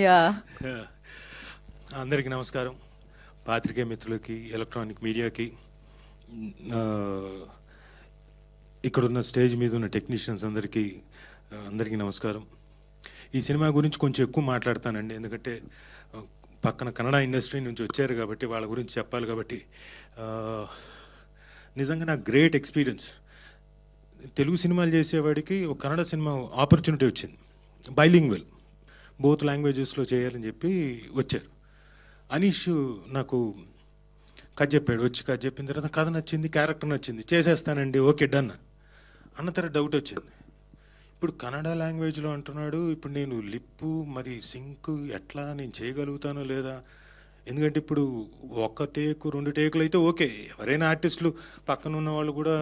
యా, అందరికీ నమస్కారం. పాత్రికేయ మిత్రులకి, ఎలక్ట్రానిక్ మీడియాకి, ఇక్కడున్న స్టేజ్ మీద ఉన్న టెక్నీషియన్స్ అందరికీ నమస్కారం. ఈ సినిమా గురించి కొంచెం ఎక్కువ మాట్లాడతానండి, ఎందుకంటే పక్కన కన్నడ ఇండస్ట్రీ నుంచి వచ్చారు కాబట్టి వాళ్ళ గురించి చెప్పాలి కాబట్టి. నిజంగా నాకు గ్రేట్ ఎక్స్పీరియన్స్. తెలుగు సినిమాలు చేసేవాడికి ఒక కన్నడ సినిమా ఆపర్చునిటీ వచ్చింది, బైలింగ్వెల్, బోత్ లాంగ్వేజెస్లో చేయాలని చెప్పి వచ్చారు. అనీష్ నాకు కథ చెప్పాడు, వచ్చి కథ చెప్పిన తర్వాత కథ నచ్చింది, క్యారెక్టర్ నచ్చింది, చేసేస్తానండి, ఓకే డన్ అన్న తర్వాత డౌట్ వచ్చింది. ఇప్పుడు కన్నడ లాంగ్వేజ్లో అంటున్నాడు, ఇప్పుడు నేను లిప్పు మరి సింక్ ఎట్లా నేను చేయగలుగుతానో లేదా, ఎందుకంటే ఇప్పుడు ఒక టేకు 2 టేకులు అయితే ఓకే, ఎవరైనా ఆర్టిస్టులు పక్కన ఉన్న వాళ్ళు కూడా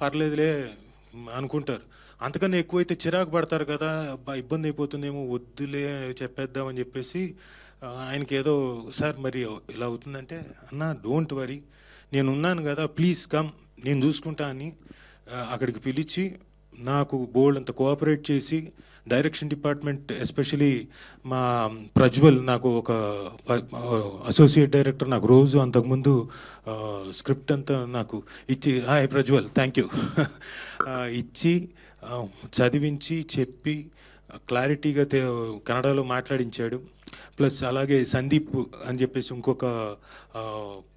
పర్లేదులే అనుకుంటారు, అంతకన్నా ఎక్కువైతే చిరాకు పడతారు కదా, ఇబ్బంది అయిపోతుందేమో, వద్దులే చెప్పేద్దామని చెప్పేసి ఆయనకి ఏదో సార్ మరి ఇలా అవుతుందంటే, అన్న డోంట్ వరీ, నేను ఉన్నాను కదా, ప్లీజ్ కమ్, నేను చూసుకుంటా అని అక్కడికి పిలిచి నాకు బోల్డ్ అంత కోఆపరేట్ చేసి, డైరెక్షన్ డిపార్ట్మెంట్ ఎస్పెషలీ మా ప్రజ్వల్ నాకు ఒక అసోసియేట్ డైరెక్టర్ నాకు రోజు అంతకుముందు స్క్రిప్ట్ అంతా నాకు ఇచ్చి, హాయ్ ప్రజ్వల్ థ్యాంక్ యూ ఇచ్చి చదివించి చెప్పి క్లారిటీగా కన్నడలో మాట్లాడించాడు. ప్లస్ అలాగే సందీప్ అని చెప్పేసి ఇంకొక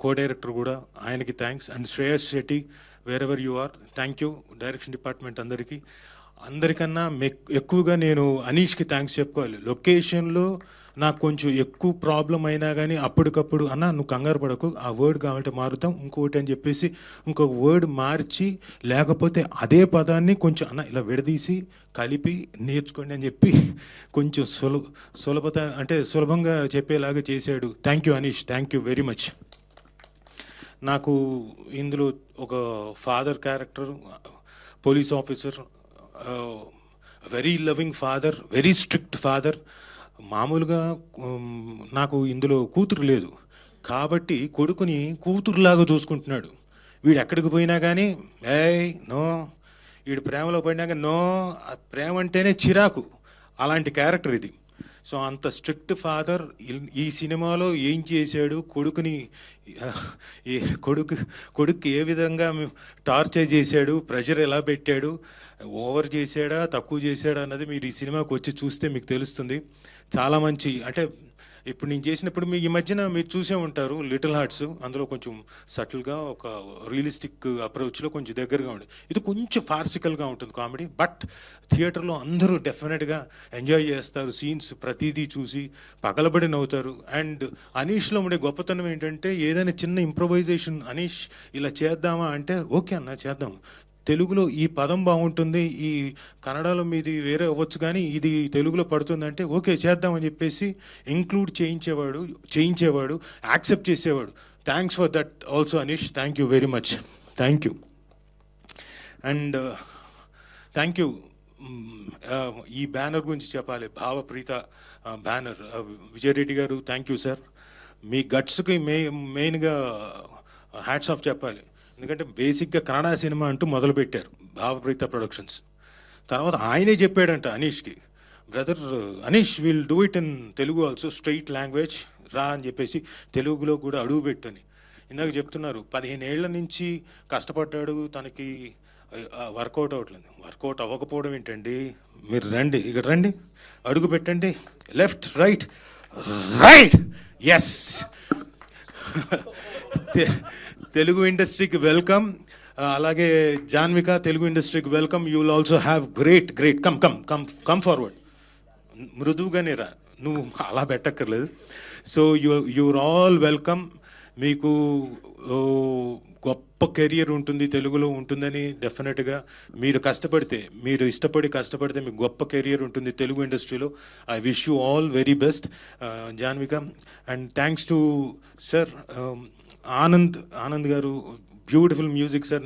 కో డైరెక్టర్ కూడా, ఆయనకి thanks. And Shreyas Shetty wherever you are, thank you direction department అందరికీ. అందరికన్నా ఎక్కువగా నేను అనీష్కి థ్యాంక్స్ చెప్పుకోవాలి. లొకేషన్లో నాకు కొంచెం ఎక్కువ ప్రాబ్లం అయినా కానీ అప్పటికప్పుడు అన్న నువ్వు కంగారు పడకు, ఆ వర్డ్ కావాలంటే మారుతాం ఇంకోటి అని చెప్పేసి ఇంకొక వర్డ్ మార్చి, లేకపోతే అదే పదాన్ని కొంచెం అన్న ఇలా విడదీసి కలిపి నేర్చుకోండి అని చెప్పి కొంచెం సులభత అంటే సులభంగా చెప్పేలాగా చేశాడు. Thank you Anish, thank you very much. నాకు ఇందులో ఒక father character, police officer, very loving father, very strict father. మామూలుగా నాకు ఇందులో కూతురు లేదు కాబట్టి కొడుకుని కూతురులాగా చూసుకుంటున్నాడు. వీడు ఎక్కడికి పోయినా కానీ ఏయ్ నో, వీడు ప్రేమలో పడినా కానీ నో, ప్రేమ అంటేనే చిరాకు, అలాంటి క్యారెక్టర్ ఇది. సో అంత స్ట్రిక్ట్ ఫాదర్ ఈ సినిమాలో ఏం చేశాడు, కొడుకుని కొడుకు ఏ విధంగా టార్చర్ చేశాడు, ప్రెషర్ ఎలా పెట్టాడు, ఓవర్ చేశాడా తక్కువ చేశాడా అన్నది మీరు ఈ సినిమాకి వచ్చి చూస్తే మీకు తెలుస్తుంది. చాలా మంచి, అంటే ఇప్పుడు నేను చేసినప్పుడు ఈ మధ్యన మీరు చూసే ఉంటారు లిటిల్ హార్ట్స్, అందులో కొంచెం సటిల్గా ఒక రియలిస్టిక్ అప్రోచ్లో కొంచెం దగ్గరగా ఉంటుంది. ఇది కొంచెం ఫార్సికల్గా ఉంటుంది కామెడీ, బట్ థియేటర్లో అందరూ డెఫినెట్గా ఎంజాయ్ చేస్తారు, సీన్స్ ప్రతిదీ చూసి పగలబడి నవ్వుతారు. అండ్ అనీష్లో ఉండే గొప్పతనం ఏంటంటే ఏదైనా చిన్న ఇంప్రొవైజేషన్ అనీష్ ఇలా చేద్దామా అంటే ఓకే అన్న చేద్దాం, తెలుగులో ఈ పదం బాగుంటుంది, ఈ కన్నడలో మీది వేరే అవ్వచ్చు కానీ ఇది తెలుగులో పడుతుందంటే ఓకే చేద్దామని చెప్పేసి ఇంక్లూడ్ చేయించేవాడు, యాక్సెప్ట్ చేసేవాడు. Thanks for that also Anish, thank you very much, thank you. And thank you. ఈ బ్యానర్ గురించి చెప్పాలి, భావప్రీత బ్యానర్, విజయ్ రెడ్డి గారు థ్యాంక్ యూ సార్. మీ గట్స్కి మెయిన్గా హ్యాట్స్ ఆఫ్ చెప్పాలి, ఎందుకంటే బేసిక్గా కన్నడ సినిమా అంటూ మొదలుపెట్టారు భావప్రీత ప్రొడక్షన్స్. తర్వాత ఆయనే చెప్పాడంట అనీష్కి, brother Anish will do it in Telugu also, straight language రా అని చెప్పేసి తెలుగులో కూడా అడుగు పెట్టని. ఇందాక చెప్తున్నారు 15 ఏళ్ల నుంచి కష్టపడ్డాడు, తనకి వర్కౌట్ అవ్వట్లేదు. వర్కౌట్ అవ్వకపోవడం ఏంటండి, మీరు రండి ఇక్కడ రండి, అడుగు పెట్టండి, left right right, yes Telugu ఇండస్ట్రీకి వెల్కమ్. అలాగే జాన్విక తెలుగు ఇండస్ట్రీకి welcome. You will also have great come forward. మృదువుగానే రా, నువ్వు అలా పెట్టక్కర్లేదు. So you're all welcome. మీకు గొప్ప కెరియర్ ఉంటుంది, తెలుగులో ఉంటుందని డెఫినెట్గా మీరు కష్టపడితే, మీరు ఇష్టపడి కష్టపడితే మీకు గొప్ప కెరియర్ ఉంటుంది తెలుగు ఇండస్ట్రీలో. I wish you all very best Janvika. And thanks to sir Anand గారు, బ్యూటిఫుల్ మ్యూజిక్ సార్.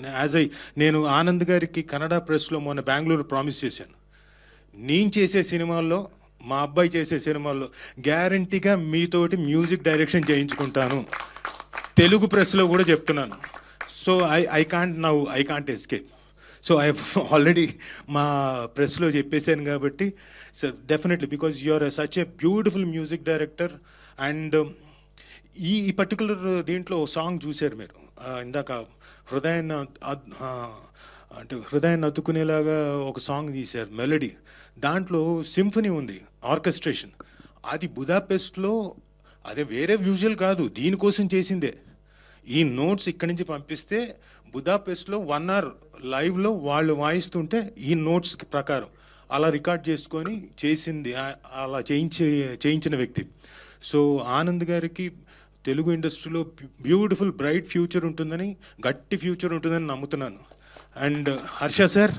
నేను ఆనంద్ గారికి కన్నడ ప్రెస్లో మొన్న బెంగళూరు ప్రామిస్ చేశాను, నేను చేసే సినిమాల్లో, మా అబ్బాయి చేసే సినిమాల్లో గ్యారంటీగా మీతోటి మ్యూజిక్ డైరెక్షన్ చేయించుకుంటాను, తెలుగు ప్రెస్లో కూడా చెప్తున్నాను. So I can't escape. So I already మా ప్రెస్లో చెప్పేశాను కాబట్టి sir definitely, because you are such a beautiful music director. And ఈ పర్టికులర్ దీంట్లో సాంగ్ చూశారు మీరు ఇందాక, హృదయాన్ని అంటే హృదయాన్ని అతుక్కునేలాగా ఒక సాంగ్ తీశారు, మెలడీ. దాంట్లో సింఫనీ ఉంది, ఆర్కెస్ట్రేషన్. అది బుదాపెస్ట్లో, అదే వేరే విజువల్ కాదు, దీనికోసం చేసిందే. ఈ నోట్స్ ఇక్కడి నుంచి పంపిస్తే బుదాపెస్ట్లో 1 hour లైవ్లో వాళ్ళు వాయిస్తుంటే ఈ నోట్స్ ప్రకారం అలా రికార్డ్ చేసుకొని చేసింది, అలా చేయించిన వ్యక్తి. సో ఆనంద్ గారికి తెలుగు ఇండస్ట్రీలో బ్యూటిఫుల్ బ్రైట్ ఫ్యూచర్ ఉంటుందని, గట్టి ఫ్యూచర్ ఉంటుందని నమ్ముతున్నాను. And Harsha sir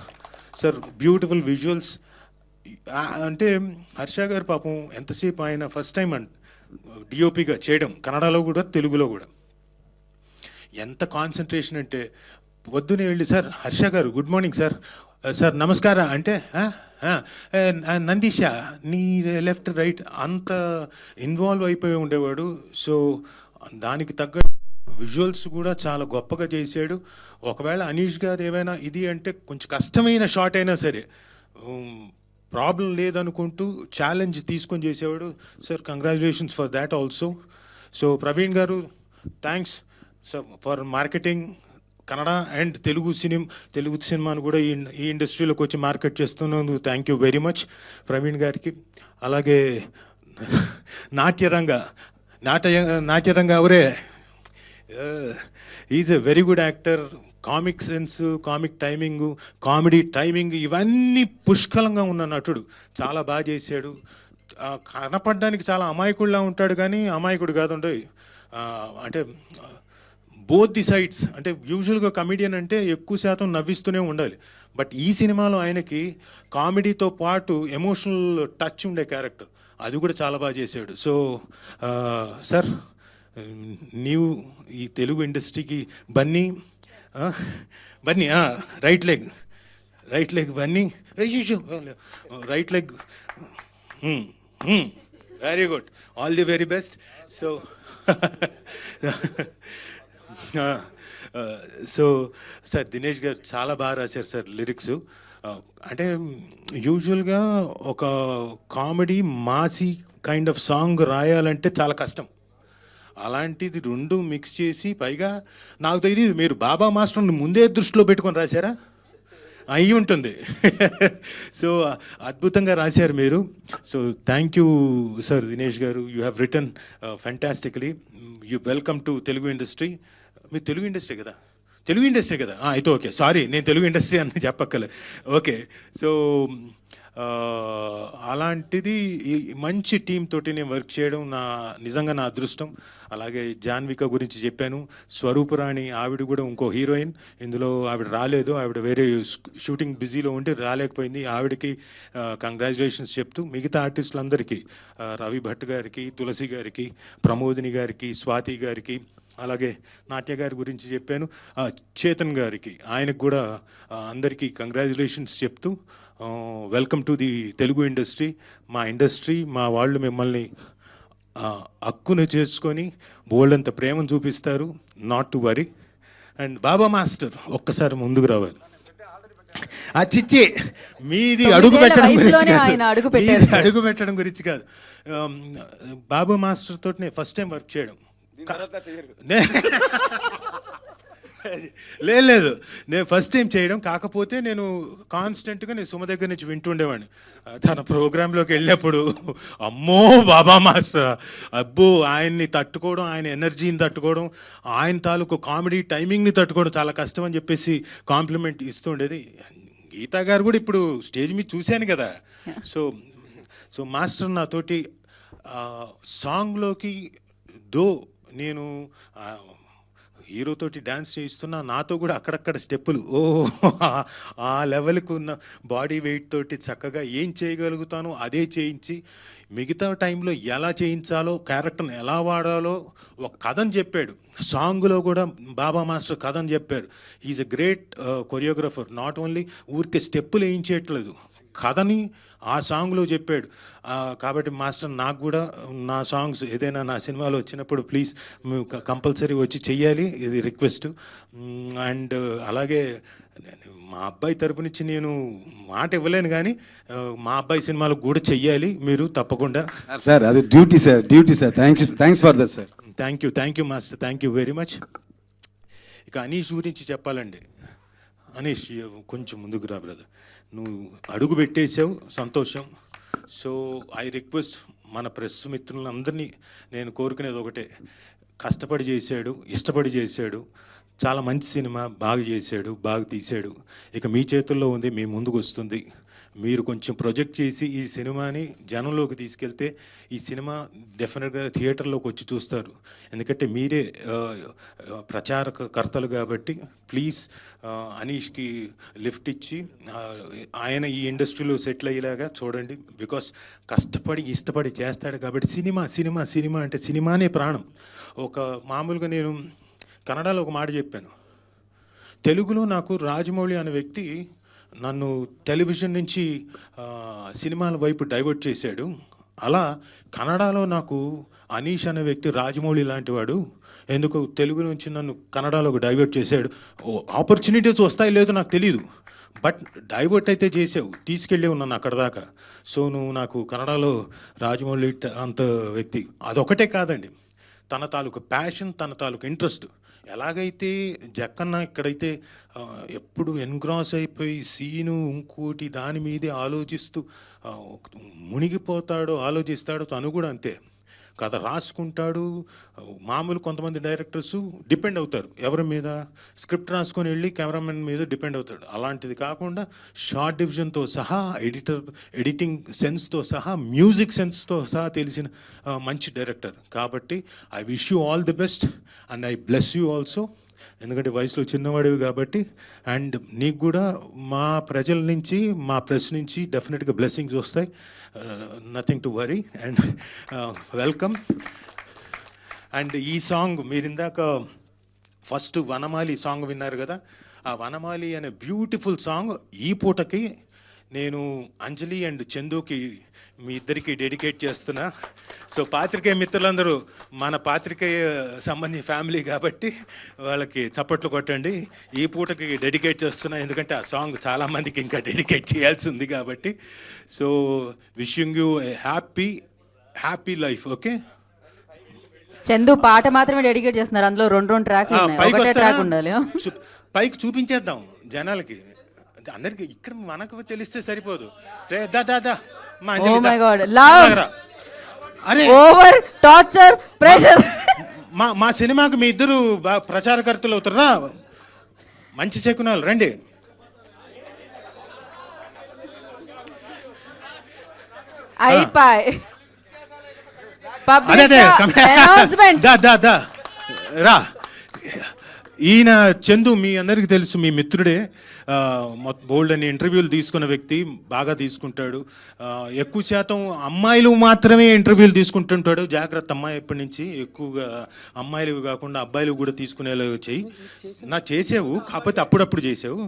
beautiful visuals. అంటే హర్ష గారు పాపం ఎంతసేపు ఆయన ఫస్ట్ టైం డిఓపిగా చేయడం, కన్నడలో కూడా తెలుగులో కూడా. ఎంత కాన్సన్ట్రేషన్ అంటే పొద్దునే వెళ్ళి, సార్ హర్ష గారు గుడ్ మార్నింగ్ సార్, సార్ నమస్కార అంటే నందీష నీ లెఫ్ట్ రైట్ అంత ఇన్వాల్వ్ అయిపోయి ఉండేవాడు. సో దానికి తగ్గ విజువల్స్ కూడా చాలా గొప్పగా చేశాడు. ఒకవేళ అనీష్ గారు ఏమైనా ఇది అంటే కొంచెం కష్టమైన షాట్ అయినా సరే ప్రాబ్లం లేదనుకుంటూ ఛాలెంజ్ తీసుకొని చేసేవాడు. Sir congratulations for that also. So Praveen గారు thanks for marketing Kannada and Telugu సినిమాను కూడా ఈ ఇండస్ట్రీలోకి వచ్చి మార్కెట్ చేస్తున్నందుకు thank you very much Praveen గారికి. అలాగే నాట్యరంగ అవరే is a very good actor. Comic sense, comic timing, comedy timing ఇవన్నీ పుష్కలంగా ఉన్న నటుడు. చాలా బాగా చేశాడు. కనపడడానికి చాలా అమాయకుడిలా ఉంటాడు కానీ అమాయకుడు కాదుండే. అంటే బోత్ ది సైడ్స్. అంటే యూజువల్గా కమెడియన్ అంటే ఎక్కువ శాతం నవ్విస్తూనే ఉండాలి. బట్ ఈ సినిమాలో ఆయనకి కామెడీతో పాటు ఎమోషనల్ టచ్ ఉండే క్యారెక్టర్, అది కూడా చాలా బాగా చేశాడు. సో సార్ నీవు ఈ తెలుగు ఇండస్ట్రీకి Bunny right leg Bunny, right leg, very good, all the very best. So sir Dinesh గారు చాలా బాగా రాశారు సార్ లిరిక్స్. అంటే యూజువల్గా ఒక comedy Masih kind of song రాయాలంటే చాలా కష్టం. అలాంటిది రెండు మిక్స్ చేసి, పైగా నాకు తెలియదు మీరు బాబా మాస్టర్ని ముందే దృష్టిలో పెట్టుకొని రాశారా? అయి ఉంటుంది. సో అద్భుతంగా రాశారు మీరు. So thank you sir Dinesh గారు, you have written fantastically. You welcome to Telugu industry. మీరు తెలుగు ఇండస్ట్రీ కదా? అయితే ఓకే, సారీ నేను తెలుగు ఇండస్ట్రీ అని చెప్పక్కలే. ఓకే. సో అలాంటిది ఈ మంచి టీం తోటి నేను వర్క్ చేయడం నిజంగా నా అదృష్టం. అలాగే జాన్విక గురించి చెప్పాను, స్వరూపరాణి ఆవిడ కూడా ఇంకో హీరోయిన్. ఇందులో ఆవిడ రాలేదు, ఆవిడ వేరే షూటింగ్ బిజీలో ఉండి రాలేకపోయింది. ఆవిడకి కంగ్రాచులేషన్స్ చెప్తూ మిగతా ఆర్టిస్టులందరికీ, రవి భట్ గారికి, తులసి గారికి, ప్రమోదిని గారికి, స్వాతి గారికి, అలాగే నాట్య గారి గురించి చెప్పాను, చేతన్ గారికి, ఆయనకు కూడా అందరికీ కంగ్రాచులేషన్స్ చెప్తూ welcome to the Telugu industry. మా ఇండస్ట్రీ, మా వాళ్ళు మిమ్మల్ని హక్కును చేసుకొని బోల్డంత ప్రేమను చూపిస్తారు, not to worry. And Baba master ఒక్కసారి ముందుకు రావాలి. చిచ్చి మీది అడుగు పెట్టడం గురించి కాదు, బాబా మాస్టర్ తోటి నేను ఫస్ట్ టైం వర్క్ చేయడం. లేదు, నేను ఫస్ట్ టైం చేయడం. కాకపోతే నేను కాన్స్టెంట్గా నేను సుమ దగ్గర నుంచి వింటుండేవాడిని. తన ప్రోగ్రాంలోకి వెళ్ళినప్పుడు అమ్మో బాబా మాస్టర్, అబ్బో ఆయన్ని తట్టుకోవడం, ఆయన ఎనర్జీని తట్టుకోవడం, ఆయన తాలూకు కామెడీ టైమింగ్ని తట్టుకోవడం చాలా కష్టం అని చెప్పేసి కాంప్లిమెంట్ ఇస్తుండేది. గీతా గారు కూడా ఇప్పుడు స్టేజ్ మీద చూశాను కదా. సో మాస్టర్ నాతోటి సాంగ్లోకి నేను హీరోతోటి డ్యాన్స్ చేయిస్తున్నా, నాతో కూడా అక్కడక్కడ స్టెప్పులు ఆ లెవెల్కి ఉన్న బాడీ వెయిట్ తోటి చక్కగా ఏం చేయగలుగుతానో అదే చేయించి, మిగతా టైంలో ఎలా చేయించాలో, క్యారెక్టర్ని ఎలా వాడాలో ఒక కథను చెప్పాడు. సాంగ్లో కూడా బాబా మాస్టర్ కథను చెప్పారు. Is a great choreographer. Not only ఊరికే స్టెప్పులు వేయించేయట్లేదు, కథని ఆ సాంగ్లో చెప్పాడు. కాబట్టి మాస్టర్ నాకు కూడా నా సాంగ్స్ ఏదైనా నా సినిమాలో వచ్చినప్పుడు ప్లీజ్ కంపల్సరీ వచ్చి చెయ్యాలి, ఇది రిక్వెస్ట్. అండ్ అలాగే మా అబ్బాయి తరపు నుంచి నేను మాట ఇవ్వలేను కానీ మా అబ్బాయి సినిమాలకు కూడా చెయ్యాలి మీరు తప్పకుండా. సార్ అది duty sir. Thanks for that sir. Thank you master, thank you very much. ఇక అనీష్ గురించి చెప్పాలండి. అనీష్ కొంచెం ముందుకు రా బ్రదర్, నువ్వు అడుగు పెట్టేసావు, సంతోషం. సో ఐ రిక్వెస్ట్ మన ప్రెస్ మిత్రులందరినీ నేను కోరుకునేది ఒకటే, కష్టపడి చేశాడు, ఇష్టపడి చేశాడు, చాలా మంచి సినిమా, బాగా చేశాడు, బాగా తీశాడు. ఇక మీ చేతుల్లో ఉంది, మీ ముందుకు వస్తుంది. మీరు కొంచెం ప్రొజెక్ట్ చేసి ఈ సినిమాని జనంలోకి తీసుకెళ్తే ఈ సినిమా డెఫినెట్గా థియేటర్లోకి వచ్చి చూస్తారు. ఎందుకంటే మీరే ప్రచారకర్తలు కాబట్టి ప్లీజ్ అనీష్కి లిఫ్ట్ ఇచ్చి ఆయన ఈ ఇండస్ట్రీలో సెటిల్ అయ్యేలాగా చూడండి. బికాస్ కష్టపడి ఇష్టపడి చేస్తాడు కాబట్టి సినిమా సినిమా సినిమా అంటే సినిమానే ప్రాణం. ఒక మామూలుగా నేను కన్నడలో ఒక మాట చెప్పాను, తెలుగులో నాకు రాజమౌళి అనే వ్యక్తి నన్ను టెలివిజన్ నుంచి సినిమాల వైపు డైవర్ట్ చేశాడు. అలా కన్నడలో నాకు అనీష్ అనే వ్యక్తి రాజమౌళి లాంటి వాడు ఎందుకు తెలుగు నుంచి నన్ను కన్నడలోకి డైవర్ట్ చేశాడు. ఆపర్చునిటీస్ వస్తాయి లేదో నాకు తెలియదు, బట్ డైవర్ట్ అయితే చేసావు, తీసుకెళ్ళేవు నన్ను అక్కడ దాకా. సో నువ్వు నాకు కన్నడలో రాజమౌళి అంత వ్యక్తి. అదొకటే కాదండి, తన తాలూకు ప్యాషన్, తన తాలూకు ఇంట్రెస్ట్. ఎలాగైతే జక్కన్న ఇక్కడైతే ఎప్పుడు ఎన్గ్రాస్ అయిపోయి సీను ఇంకోటి దాని మీదే ఆలోచిస్తూ మునిగిపోతాడో ఆలోచిస్తాడో, తను కూడా అంతే. కథ రాసుకుంటాడు. మామూలు కొంతమంది డైరెక్టర్స్ డిపెండ్ అవుతారు ఎవరి మీద, స్క్రిప్ట్ రాసుకొని వెళ్ళి కెమెరామెన్ మీద డిపెండ్ అవుతాడు. అలాంటిది కాకుండా షార్ట్ డివిజన్తో సహా, ఎడిటింగ్ సెన్స్తో సహా, మ్యూజిక్ సెన్స్తో సహా తెలిసిన మంచి డైరెక్టర్. కాబట్టి I wish you all the best and I bless you also. ఎందుకంటే వయసులో చిన్నవాడివి కాబట్టి. అండ్ నీకు కూడా మా ప్రజల నుంచి, మా ప్రెస్ నుంచి డెఫినెట్గా బ్లెస్సింగ్స్ వస్తాయి. Nothing to worry and welcome. And ఈ సాంగ్ మీరు ఇందాక ఫస్ట్ వనమాలి సాంగ్ విన్నారు కదా, ఆ వనమాలి అనే బ్యూటిఫుల్ సాంగ్ ఈ పూటకి నేను అంజలి అండ్ చందుకి మీ ఇద్దరికి డెడికేట్ చేస్తున్నా. సో పాత్రికేయ మిత్రులందరూ మన పాత్రికేయ సంబంధి ఫ్యామిలీ కాబట్టి వాళ్ళకి చప్పట్లు కొట్టండి. ఈ పూటకి డెడికేట్ చేస్తున్నా, ఎందుకంటే ఆ సాంగ్ చాలామందికి ఇంకా డెడికేట్ చేయాల్సి ఉంది కాబట్టి. So wishing you A happy life. Okay, Chandu పాట మాత్రమే డెడికేట్ చేస్తున్నారు, అందులో రెండు ట్రాక్ ఒకటే ట్రాక్ ఉండాలి. పైకి చూపించేద్దాం జనాలకి, అందరికి. ఇక్కడ మనకు తెలిస్తే సరిపోదు. దా మా ఓ మై గాడ్, లవ్, అరే ఓవర్, టార్చర్, ప్రెషర్. మా సినిమాకి మీ ఇద్దరు ప్రచారకర్తలు అవుతారా? మంచి శకునాలు రండి. అయిపోయి అదే రా. ఈయన చందు మీ అందరికీ తెలుసు, మీ మిత్రుడే. బోల్డ్ అని ఇంటర్వ్యూలు తీసుకున్న వ్యక్తి, బాగా తీసుకుంటాడు. ఎక్కువ శాతం అమ్మాయిలు మాత్రమే ఇంటర్వ్యూలు తీసుకుంటుంటాడు. జాగ్రత్త అమ్మాయి ఎప్పటి నుంచి ఎక్కువగా అమ్మాయిలు కాకుండా అబ్బాయిలు కూడా తీసుకునేలాగా చెయ్యి. నా చేసావు, కాకపోతే అప్పుడప్పుడు చేసావు.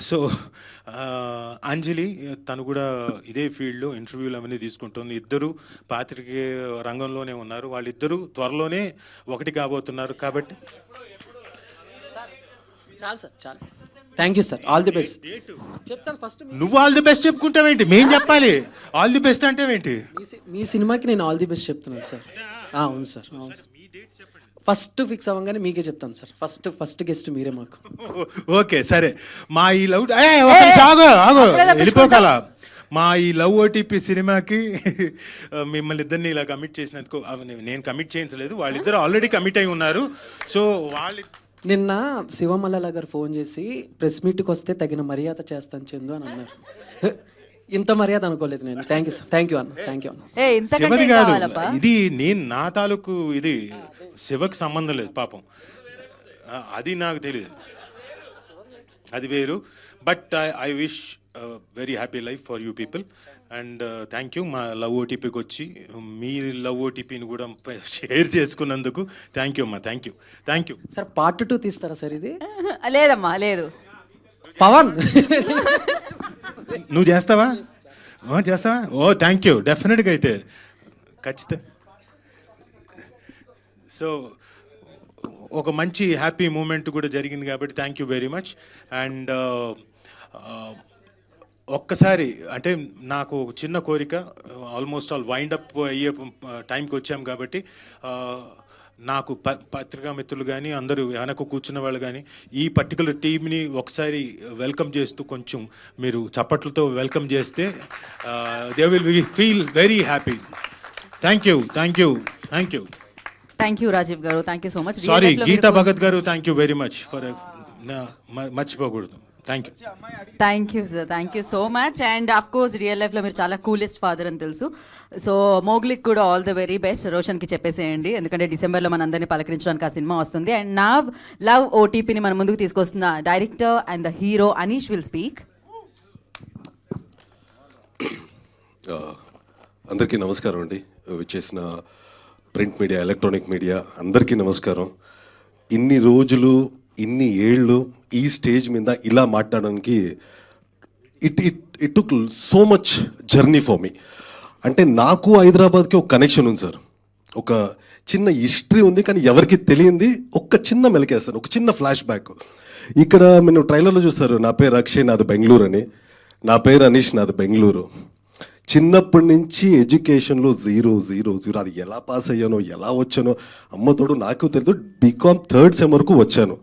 సో అంజలి తను కూడా ఇదే ఫీల్డ్లో ఇంటర్వ్యూలు అవన్నీ తీసుకుంటుంది. ఇద్దరు పాత్రికేయ రంగంలోనే ఉన్నారు. వాళ్ళిద్దరూ త్వరలోనే ఒకటి కాబోతున్నారు. కాబట్టి చాలు సార్, చాలు. Thank you sir, all the best చెప్తాను. ఫస్ట్ నువ్వు ఆల్ ది బెస్ట్ చెప్పుకుంటావేంటి? మేం చెప్పాలి ఆల్ ది బెస్ట్ అంటే ఏంటి? మీ సినిమాకి నేను ఆల్ ది బెస్ట్ చెప్తున్నాను సార్. అవును సార్, అవును. ఫస్ట్ ఫిక్స్ అవ్వగానే మీకే చెప్తాను సార్. ఫస్ట్ గెస్ట్ మీరే మాకు. ఓకే సరే. మా ఈ లవ్ వెళ్ళిపోగల మా ఈ లవ్ ఓటీపీ సినిమాకి మిమ్మల్ని ఇద్దరిని ఇలా కమిట్ చేసినందుకు, నేను కమిట్ చేయించలేదు, వాళ్ళిద్దరు ఆల్రెడీ కమిట్ అయి ఉన్నారు. సో వాళ్ళు నిన్న శివమల్లల గారు ఫోన్ చేసి ప్రెస్ మీట్కి వస్తే తగిన మర్యాద చేస్తాను చందు అని అన్నారు. ఇంత మర్యాద అనుకోలేదు నేను. Thank you sir, thank you అన్న, థ్యాంక్ యూ అన్న. శివది కాదు ఇది, నేను నా తాలూకు ఇది శివకి సంబంధం లేదు పాపం, అది నాకు తెలియదు, అది వేరు. But I wish very happy life for you people and thank you. మా లవ్ ఓటీపీకి వచ్చి మీ లవ్ ఓటీపీని కూడా షేర్ చేసుకున్నందుకు థ్యాంక్ యూ అమ్మా. Thank you sir. పార్ట్ 2 తీస్తారా సార్? ఇది లేదమ్మా, లేదు. పవన్ నువ్వు చేస్తావా? ఓ థ్యాంక్ యూ, డెఫినెట్గా అయితే ఖచ్చితంగా. సో ఒక మంచి హ్యాపీ మూమెంట్ కూడా జరిగింది కాబట్టి thank you very much. And ఒక్కసారి అంటే నాకు చిన్న కోరిక, ఆల్మోస్ట్ ఆల్ వైండ్ అప్ అయ్యే టైంకి వచ్చాం కాబట్టి నాకు పత్రికా మిత్రులు కానీ అందరూ వెనక కూర్చున్న వాళ్ళు కానీ ఈ పర్టికులర్ టీమ్ని ఒకసారి వెల్కమ్ చేస్తూ కొంచెం మీరు చప్పట్లతో వెల్కమ్ చేస్తే they will feel very happy. Thank you. Thank you Rajeev గారు, thank you so much. Sorry Geetha Bhagat గారు, thank you very much for మర్చిపోకూడదు. Thank you sir, thank you so much. And of course real లైఫ్లో మీరు చాలా coolest father అని తెలుసు. So మోగ్లిక్ కూడా all the very best. రోషన్కి చెప్పేసేయండి, ఎందుకంటే డిసెంబర్లో మన అందరినీ పలకరించడానికి ఆ సినిమా వస్తుంది. అండ్ నా లవ్ ఓటీపీని మన ముందుకు తీసుకొస్తున్న director and the hero Anish will speak. అందరికీ నమస్కారం అండి. విచ్చేసిన ప్రింట్ మీడియా, ఎలక్ట్రానిక్ మీడియా అందరికీ నమస్కారం. ఇన్ని రోజులు, ఇన్ని ఏళ్ళు ఈ స్టేజ్ మీద ఇలా మాట్లాడడానికి it took so much journey for me. అంటే నాకు హైదరాబాద్కి ఒక కనెక్షన్ ఉంది సార్, ఒక చిన్న హిస్టరీ ఉంది, కానీ ఎవరికి తెలియంది ఒక్క చిన్న మెలికేస్తారు, ఒక చిన్న ఫ్లాష్ బ్యాక్. ఇక్కడ మీరు ట్రైలర్లో చూస్తారు, నా పేరు అక్షయ్, నాది బెంగళూరు అని. నా పేరు అనీష్, నాది బెంగళూరు. చిన్నప్పటి నుంచి ఎడ్యుకేషన్లో 0 అది ఎలా పాస్ అయ్యానో, ఎలా వచ్చానో అమ్మతోడు నాకు తెలియదు. బీకామ్ థర్డ్ సెమ్ వరకు వచ్చాను.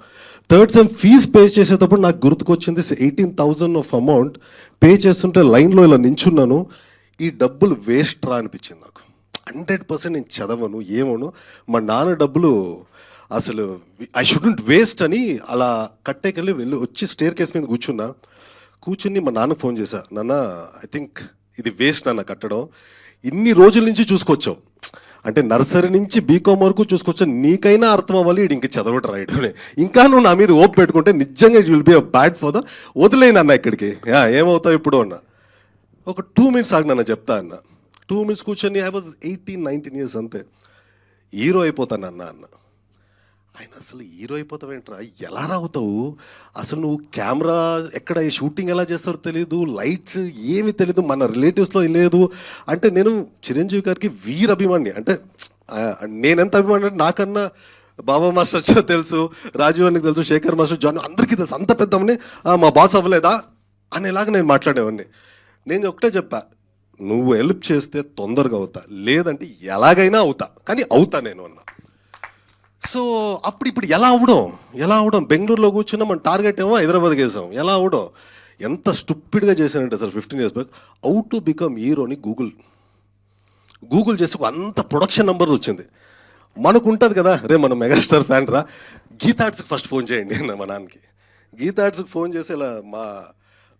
థర్డ్ సెమ్ ఫీజు పే చేసేటప్పుడు నాకు గుర్తుకొచ్చింది 18,000 ఆఫ్ అమౌంట్ పే చేస్తుంటే లైన్లో ఇలా నించున్నాను, ఈ డబ్బులు వేస్ట్ రా అనిపించింది నాకు. 100% నేను చదవను, ఏమోను, మా నాన్న డబ్బులు అసలు ఐ షుడెంట్ వేస్ట్ అని అలా కట్టేకెళ్ళి వచ్చి స్టేర్ కేస్ మీద కూర్చుని మా నాన్నకు ఫోన్ చేశా, నాన్న ఐ థింక్ ఇది వేస్ట్ నాన్న కట్టడం, ఇన్ని రోజుల నుంచి చూసుకొచ్చావు, అంటే నర్సరీ నుంచి బీకామ్ వరకు చూసుకొచ్చా, నీకైనా అర్థం అవ్వాలి ఇది ఇంక చదవడం రాయడం, ఇంకా నువ్వు నా మీద ఓప్ పెట్టుకుంటే నిజంగా it will be a bad for the వదిలేను అన్న, ఇక్కడికి ఏమవుతావు ఇప్పుడు అన్న. ఒక 2 minutes ఆగి నన్ను చెప్తా అన్న. 2 minutes కూర్చొని ఐ వాజ్ 18-19 years అంతే, హీరో అయిపోతాను అన్న. ఆయన అసలు హీరో అయిపోతావేంట్రా, ఎలా రావుతావు, అసలు నువ్వు కెమెరా ఎక్కడ షూటింగ్ ఎలా చేస్తారో తెలియదు, లైట్స్ ఏమి తెలియదు, మన రిలేటివ్స్లో లేదు అంటే. నేను చిరంజీవి గారికి వీరభిమాని, అంటే నేనెంత అభిమాని అంటే నాకన్నా బాబా మాస్టర్ తెలుసు, రాజీవ్ అన్నకి తెలుసు, శేఖర్ మాస్టర్, జాన్ అందరికీ తెలుసు. అంత పెద్దమని మా బాస్ అవ్వలేదా అనేలాగా నేను మాట్లాడేవాడిని. నేను ఒకటే చెప్పా, నువ్వు హెల్ప్ చేస్తే తొందరగా అవుతా, లేదంటే ఎలాగైనా అవుతా, కానీ అవుతా నేను అన్నా. సో ఇప్పుడు ఎలా అవడం బెంగళూరులో కూర్చున్నా, మన టార్గెట్ ఏమో హైదరాబాద్కి వేసాం, ఎలా అవడం. ఎంత స్టూపిడ్గా చేశానంటే sir 15 years back how to become హీరోని గూగుల్ చేసి అంత ప్రొడక్షన్ నెంబర్ వచ్చింది. మనకు ఉంటుంది కదా, రే మనం మెగాస్టార్ ఫ్యాన్ రా, గీతార్ట్స్కి ఫస్ట్ ఫోన్ చేయండి అన్న మా నాన్నకి. గీతార్ట్స్కి ఫోన్ చేసి ఇలా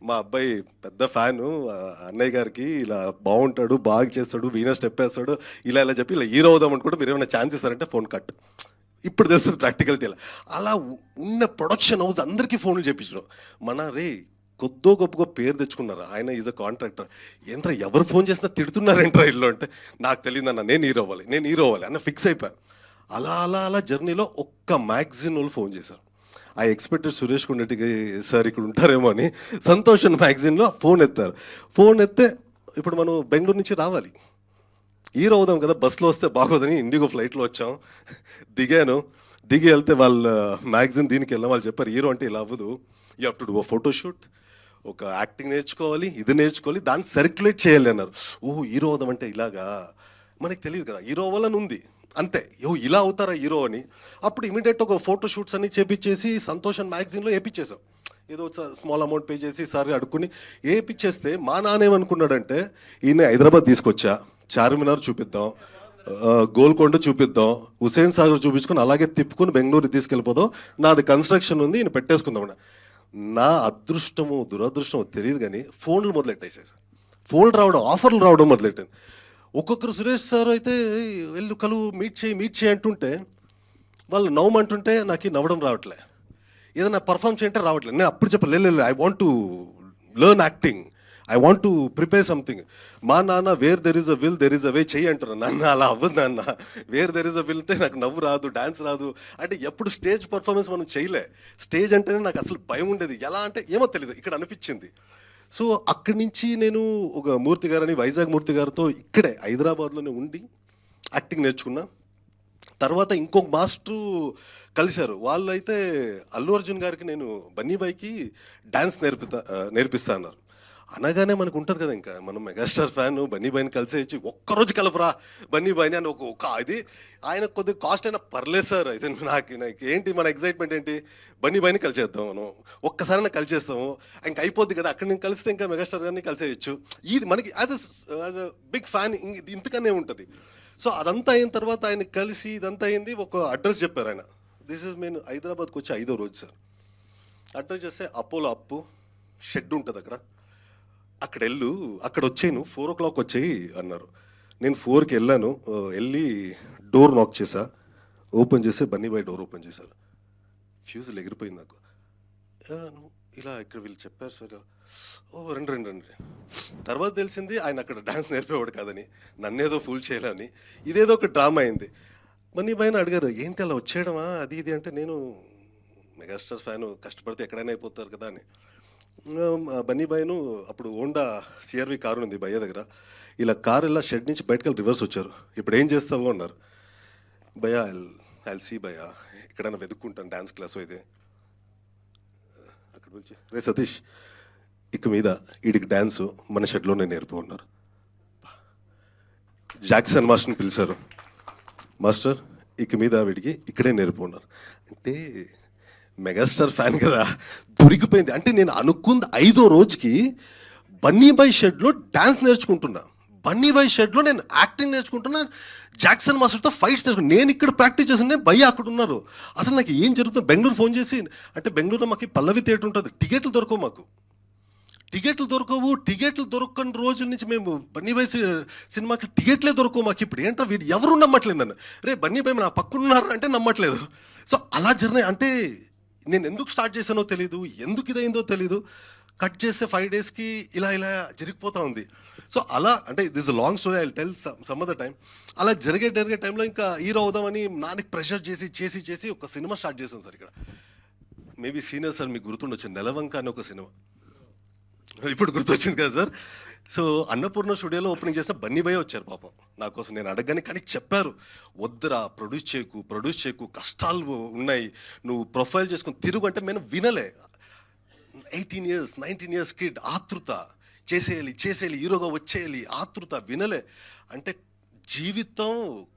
మా అబ్బాయి పెద్ద ఫ్యాను అన్నయ్య గారికి, ఇలా బాగుంటాడు, బాగా చేస్తాడు, వీణ స్టెప్ వేస్తాడు, ఇలా చెప్పి ఇలా హీరో అవుదాం అనుకుంటే మీరు ఏమైనా ఛాన్స్ ఇస్తారంటే ఫోన్ కట్. ఇప్పుడు తెలుస్తుంది ప్రాక్టికల్టీ. అలా ఉన్న ప్రొడక్షన్ హౌస్ అందరికీ ఫోన్లు చేయించడం. మన రే కొద్దో గొప్పగా పేరు తెచ్చుకున్నారు, ఆయన ఈజ్ అ కాంట్రాక్టర్, ఏంట్రా ఎవరు ఫోన్ చేసినా తిడుతున్నారేంట్రా ఇల్లు అంటే, నాకు తెలియదు అన్న, నేను హీరో అవ్వాలి అన్న ఫిక్స్ అయిపోయాను. అలా జర్నీలో ఒక్క మ్యాగజైన్ వాళ్ళు ఫోన్ చేశారు. I expected Suresh Kondati sir ఇక్కడ ఉంటారేమో అని. సంతోషం మ్యాగజైన్లో ఫోన్ ఎత్తారు. ఫోన్ ఎత్తే ఇప్పుడు మనం బెంగళూరు నుంచి రావాలి, హీరో అవుదాం కదా, బస్సులో వస్తే బాగోదని ఇండిగో ఫ్లైట్లో వచ్చాం. దిగి వెళ్తే వాళ్ళ మ్యాగజైన్ దీనికి వెళ్ళాం. వాళ్ళు చెప్పారు హీరో అంటే ఇలా అవ్వదు, you have to do photoshoot, ఒక యాక్టింగ్ నేర్చుకోవాలి, ఇది నేర్చుకోవాలి, దాన్ని సర్క్యులేట్ చేయాలి అన్నారు. హీరో అవుదాం అంటే ఇలాగా, మనకి తెలియదు కదా హీరో అవ్వాలని ఉంది అంతే, ఇలా అవుతారా హీరో అని. అప్పుడు ఇమీడియట్ ఒక ఫోటోషూట్స్ అన్ని చేపించేసి సంతోషం మ్యాగజైన్లో వేయించేసాం. ఏదో స్మాల్ అమౌంట్ పే చేసి సార్ అడుక్కుని వేయించేస్తే మా నాన్న ఏమనుకున్నాడంటే, ఈయన హైదరాబాద్ తీసుకొచ్చా, చార్మినార్ చూపిద్దాం, గోల్కొండ చూపిద్దాం, హుసేన్ సాగర్ చూపించుకొని అలాగే తిప్పుకొని బెంగళూరు తీసుకెళ్ళిపోదాం, నాది కన్స్ట్రక్షన్ ఉంది ఈయన పెట్టేసుకుందాం. నా అదృష్టమో దురదృష్టమో తెలియదు కానీ ఫోన్లు మొదలెట్టేసాయి సార్. ఫోన్లు రావడం, ఆఫర్లు రావడం మొదలెట్టింది. ఒక్కొక్కరు సురేష్ సార్ అయితే వెళ్ళు కలువు మీట్ చేయి అంటుంటే, వాళ్ళు నవ్వమంటుంటే నాకు నవ్వడం రావట్లే, ఏదైనా పర్ఫామ్ చేయంటే రావట్లేదు. నేను అప్పుడు చెప్పలేదు, I want to learn acting, I want to prepare something. మా నాన్న where there is a will there is a way చెయ్యి అంటున్నాను. నాన్న అలా అవ్వదు నాన్న, where there is a will అంటే నాకు నవ్వు రాదు, డాన్స్ రాదు, అంటే ఎప్పుడు స్టేజ్ పర్ఫార్మెన్స్ మనం చేయలే. స్టేజ్ అంటేనే నాకు అసలు భయం ఉండేది, ఎలా అంటే ఏమో తెలియదు, ఇక్కడ అనిపించింది. సో అక్కడి నుంచి నేను ఒక మూర్తి గారని, వైజాగ్ మూర్తి గారితో ఇక్కడే హైదరాబాద్లోనే ఉండి యాక్టింగ్ నేర్చుకున్నా. తర్వాత ఇంకొక మాస్టరు కలిశారు, వాళ్ళు అయితే అల్లు అర్జున్ గారికి నేను బన్నీబాయికి డ్యాన్స్ నేర్పిస్తా అన్నారు. అనగానే మనకు ఉంటుంది కదా, ఇంకా మనం మెగాస్టార్ ఫ్యాన్, బన్నీ బాయ్ని కలిసేయచ్చు, ఒక్కరోజు కలపరా బన్నీ బాయ్ని అని ఒక ఇది. ఆయన కొద్దిగా కాస్ట్ అయినా పర్లేదు సార్. అయితే నాకు ఏంటి మన ఎగ్జైట్మెంట్ ఏంటి, బన్నీ బాయ్ని కలిసేద్దాం, మనం ఒక్కసారైనా కలిసేస్తాము, ఇంకా అయిపోద్ది కదా. అక్కడ నేను కలిస్తే ఇంకా మెగాస్టార్ గారిని కలిసేయచ్చు. ఇది మనకి యాజ్ అ బిగ్ ఫ్యాన్ ఇంతకనే ఉంటుంది. సో అదంతా అయిన తర్వాత ఆయన కలిసి ఇదంతా అయింది. ఒక అడ్రస్ చెప్పారు ఆయన. దిస్ ఇస్ నేను హైదరాబాద్కి వచ్చి 5వ రోజు సార్. అడ్రస్ చేస్తే అపోలో అప్పు షెడ్ ఉంటుంది అక్కడ వెళ్ళు, అక్కడ వచ్చేను 4 o'clock వచ్చేయి అన్నారు. నేను 4కి వెళ్ళాను. వెళ్ళి డోర్ నాక్ చేశా. ఓపెన్ చేస్తే బన్నీ బాయ్ డోర్ ఓపెన్ చేశారు. ఫ్యూజులు ఎగిరిపోయింది నాకు. ఇలా ఇక్కడ వీళ్ళు చెప్పారు సార్. రండి. తర్వాత తెలిసింది ఆయన అక్కడ డాన్స్ నేర్పేవాడు కాదని, నన్నేదో ఫూల్ చేయాలని. ఇదేదో ఒక డ్రామా అయింది. బన్నీ బాయ్ని అడిగారు, ఏంటి అలా వచ్చేయడమా అది ఇది అంటే, నేను మెగాస్టార్ ఫ్యాను, కష్టపడితే ఎక్కడైనా అయిపోతారు కదా అని. బన్నీ బాయ్ను అప్పుడు హోండా CRV కారు ఉంది భయ్య దగ్గర. ఇలా కారు ఇలా షెడ్ నుంచి బయటకు రివర్స్ వచ్చారు. ఇప్పుడు ఏం చేస్తావు అన్నారు. భయ్య ఐ సీ భయ్య, ఎక్కడైనా వెతుక్కుంటాను డ్యాన్స్ క్లాస్ అయితే. అక్కడ పిలిచి, రే సతీష్, ఇక మీద వీడికి డ్యాన్సు మన షెడ్లోనే నేర్పు ఉన్నారు. జాక్సన్ మాస్టర్ని పిలిచారు. మాస్టర్, ఇక మీద వీడికి ఇక్కడే నేర్పు ఉన్నారు. అంటే మెగాస్టార్ ఫ్యాన్ కదా, దొరికిపోయింది. అంటే నేను అనుకుంది 5వ రోజుకి బన్నీ బాయ్ షెడ్లో డ్యాన్స్ నేర్చుకుంటున్నా, బన్నీ బాయ్ షెడ్లో నేను యాక్టింగ్ నేర్చుకుంటున్నా, జాక్సన్ మాస్టర్తో ఫైట్స్ నేర్చుకున్నాను. నేను ఇక్కడ ప్రాక్టీస్ చేస్తుంటే భయ్య అక్కడ ఉన్నారు. అసలు నాకు ఏం జరుగుతుంది, బెంగళూరు ఫోన్ చేసి, అంటే బెంగళూరులో మాకు పల్లవి థియేటర్ ఉంటుంది, టికెట్లు దొరకవు మాకు, టికెట్లు దొరకని రోజుల నుంచి మేము బన్నీ బాయ్ సినిమాకి టికెట్లే దొరకవు మాకు. ఇప్పుడు ఏంటో వీడు ఎవరు నమ్మట్లేదు నన్ను. రే బన్నీ బాయ్ నా పక్కనున్నారు అంటే నమ్మట్లేదు. సో అలా జర్నీ. అంటే నేను ఎందుకు స్టార్ట్ చేశానో తెలీదు, ఎందుకు ఇదైందో తెలీదు. కట్ చేస్తే 5 daysకి ఇలా జరిగిపోతూ ఉంది. సో అలా, అంటే this a long story, I will tell some other time. అలా జరిగే టైంలో ఇంకా హీరో అవుదామని నానికి ప్రెషర్ చేసి ఒక సినిమా స్టార్ట్ చేశాను సార్. ఇక్కడ మేబీ సీనియర్ సార్ మీకు గుర్తుండొచ్చు, నెలవంక అని ఒక సినిమా, ఇప్పుడు గుర్తొచ్చింది కదా సార్. సో అన్నపూర్ణ స్టూడియోలో ఓపెనింగ్ చేస్తే బన్నీ బాయ్ వచ్చారు పాపం నా కోసం. నేను అడగగానే కానీ చెప్పారు, వద్దురా ప్రొడ్యూస్ చేయకు, కష్టాలు ఉన్నాయి, నువ్వు ప్రొఫైల్ చేసుకుని తిరుగు అంటే నేను వినలే. 18 years 19 years కిడ్, ఆతృత, చేసేయాలి హీరోగా వచ్చేయాలి, ఆతృత, వినలే. అంటే జీవితం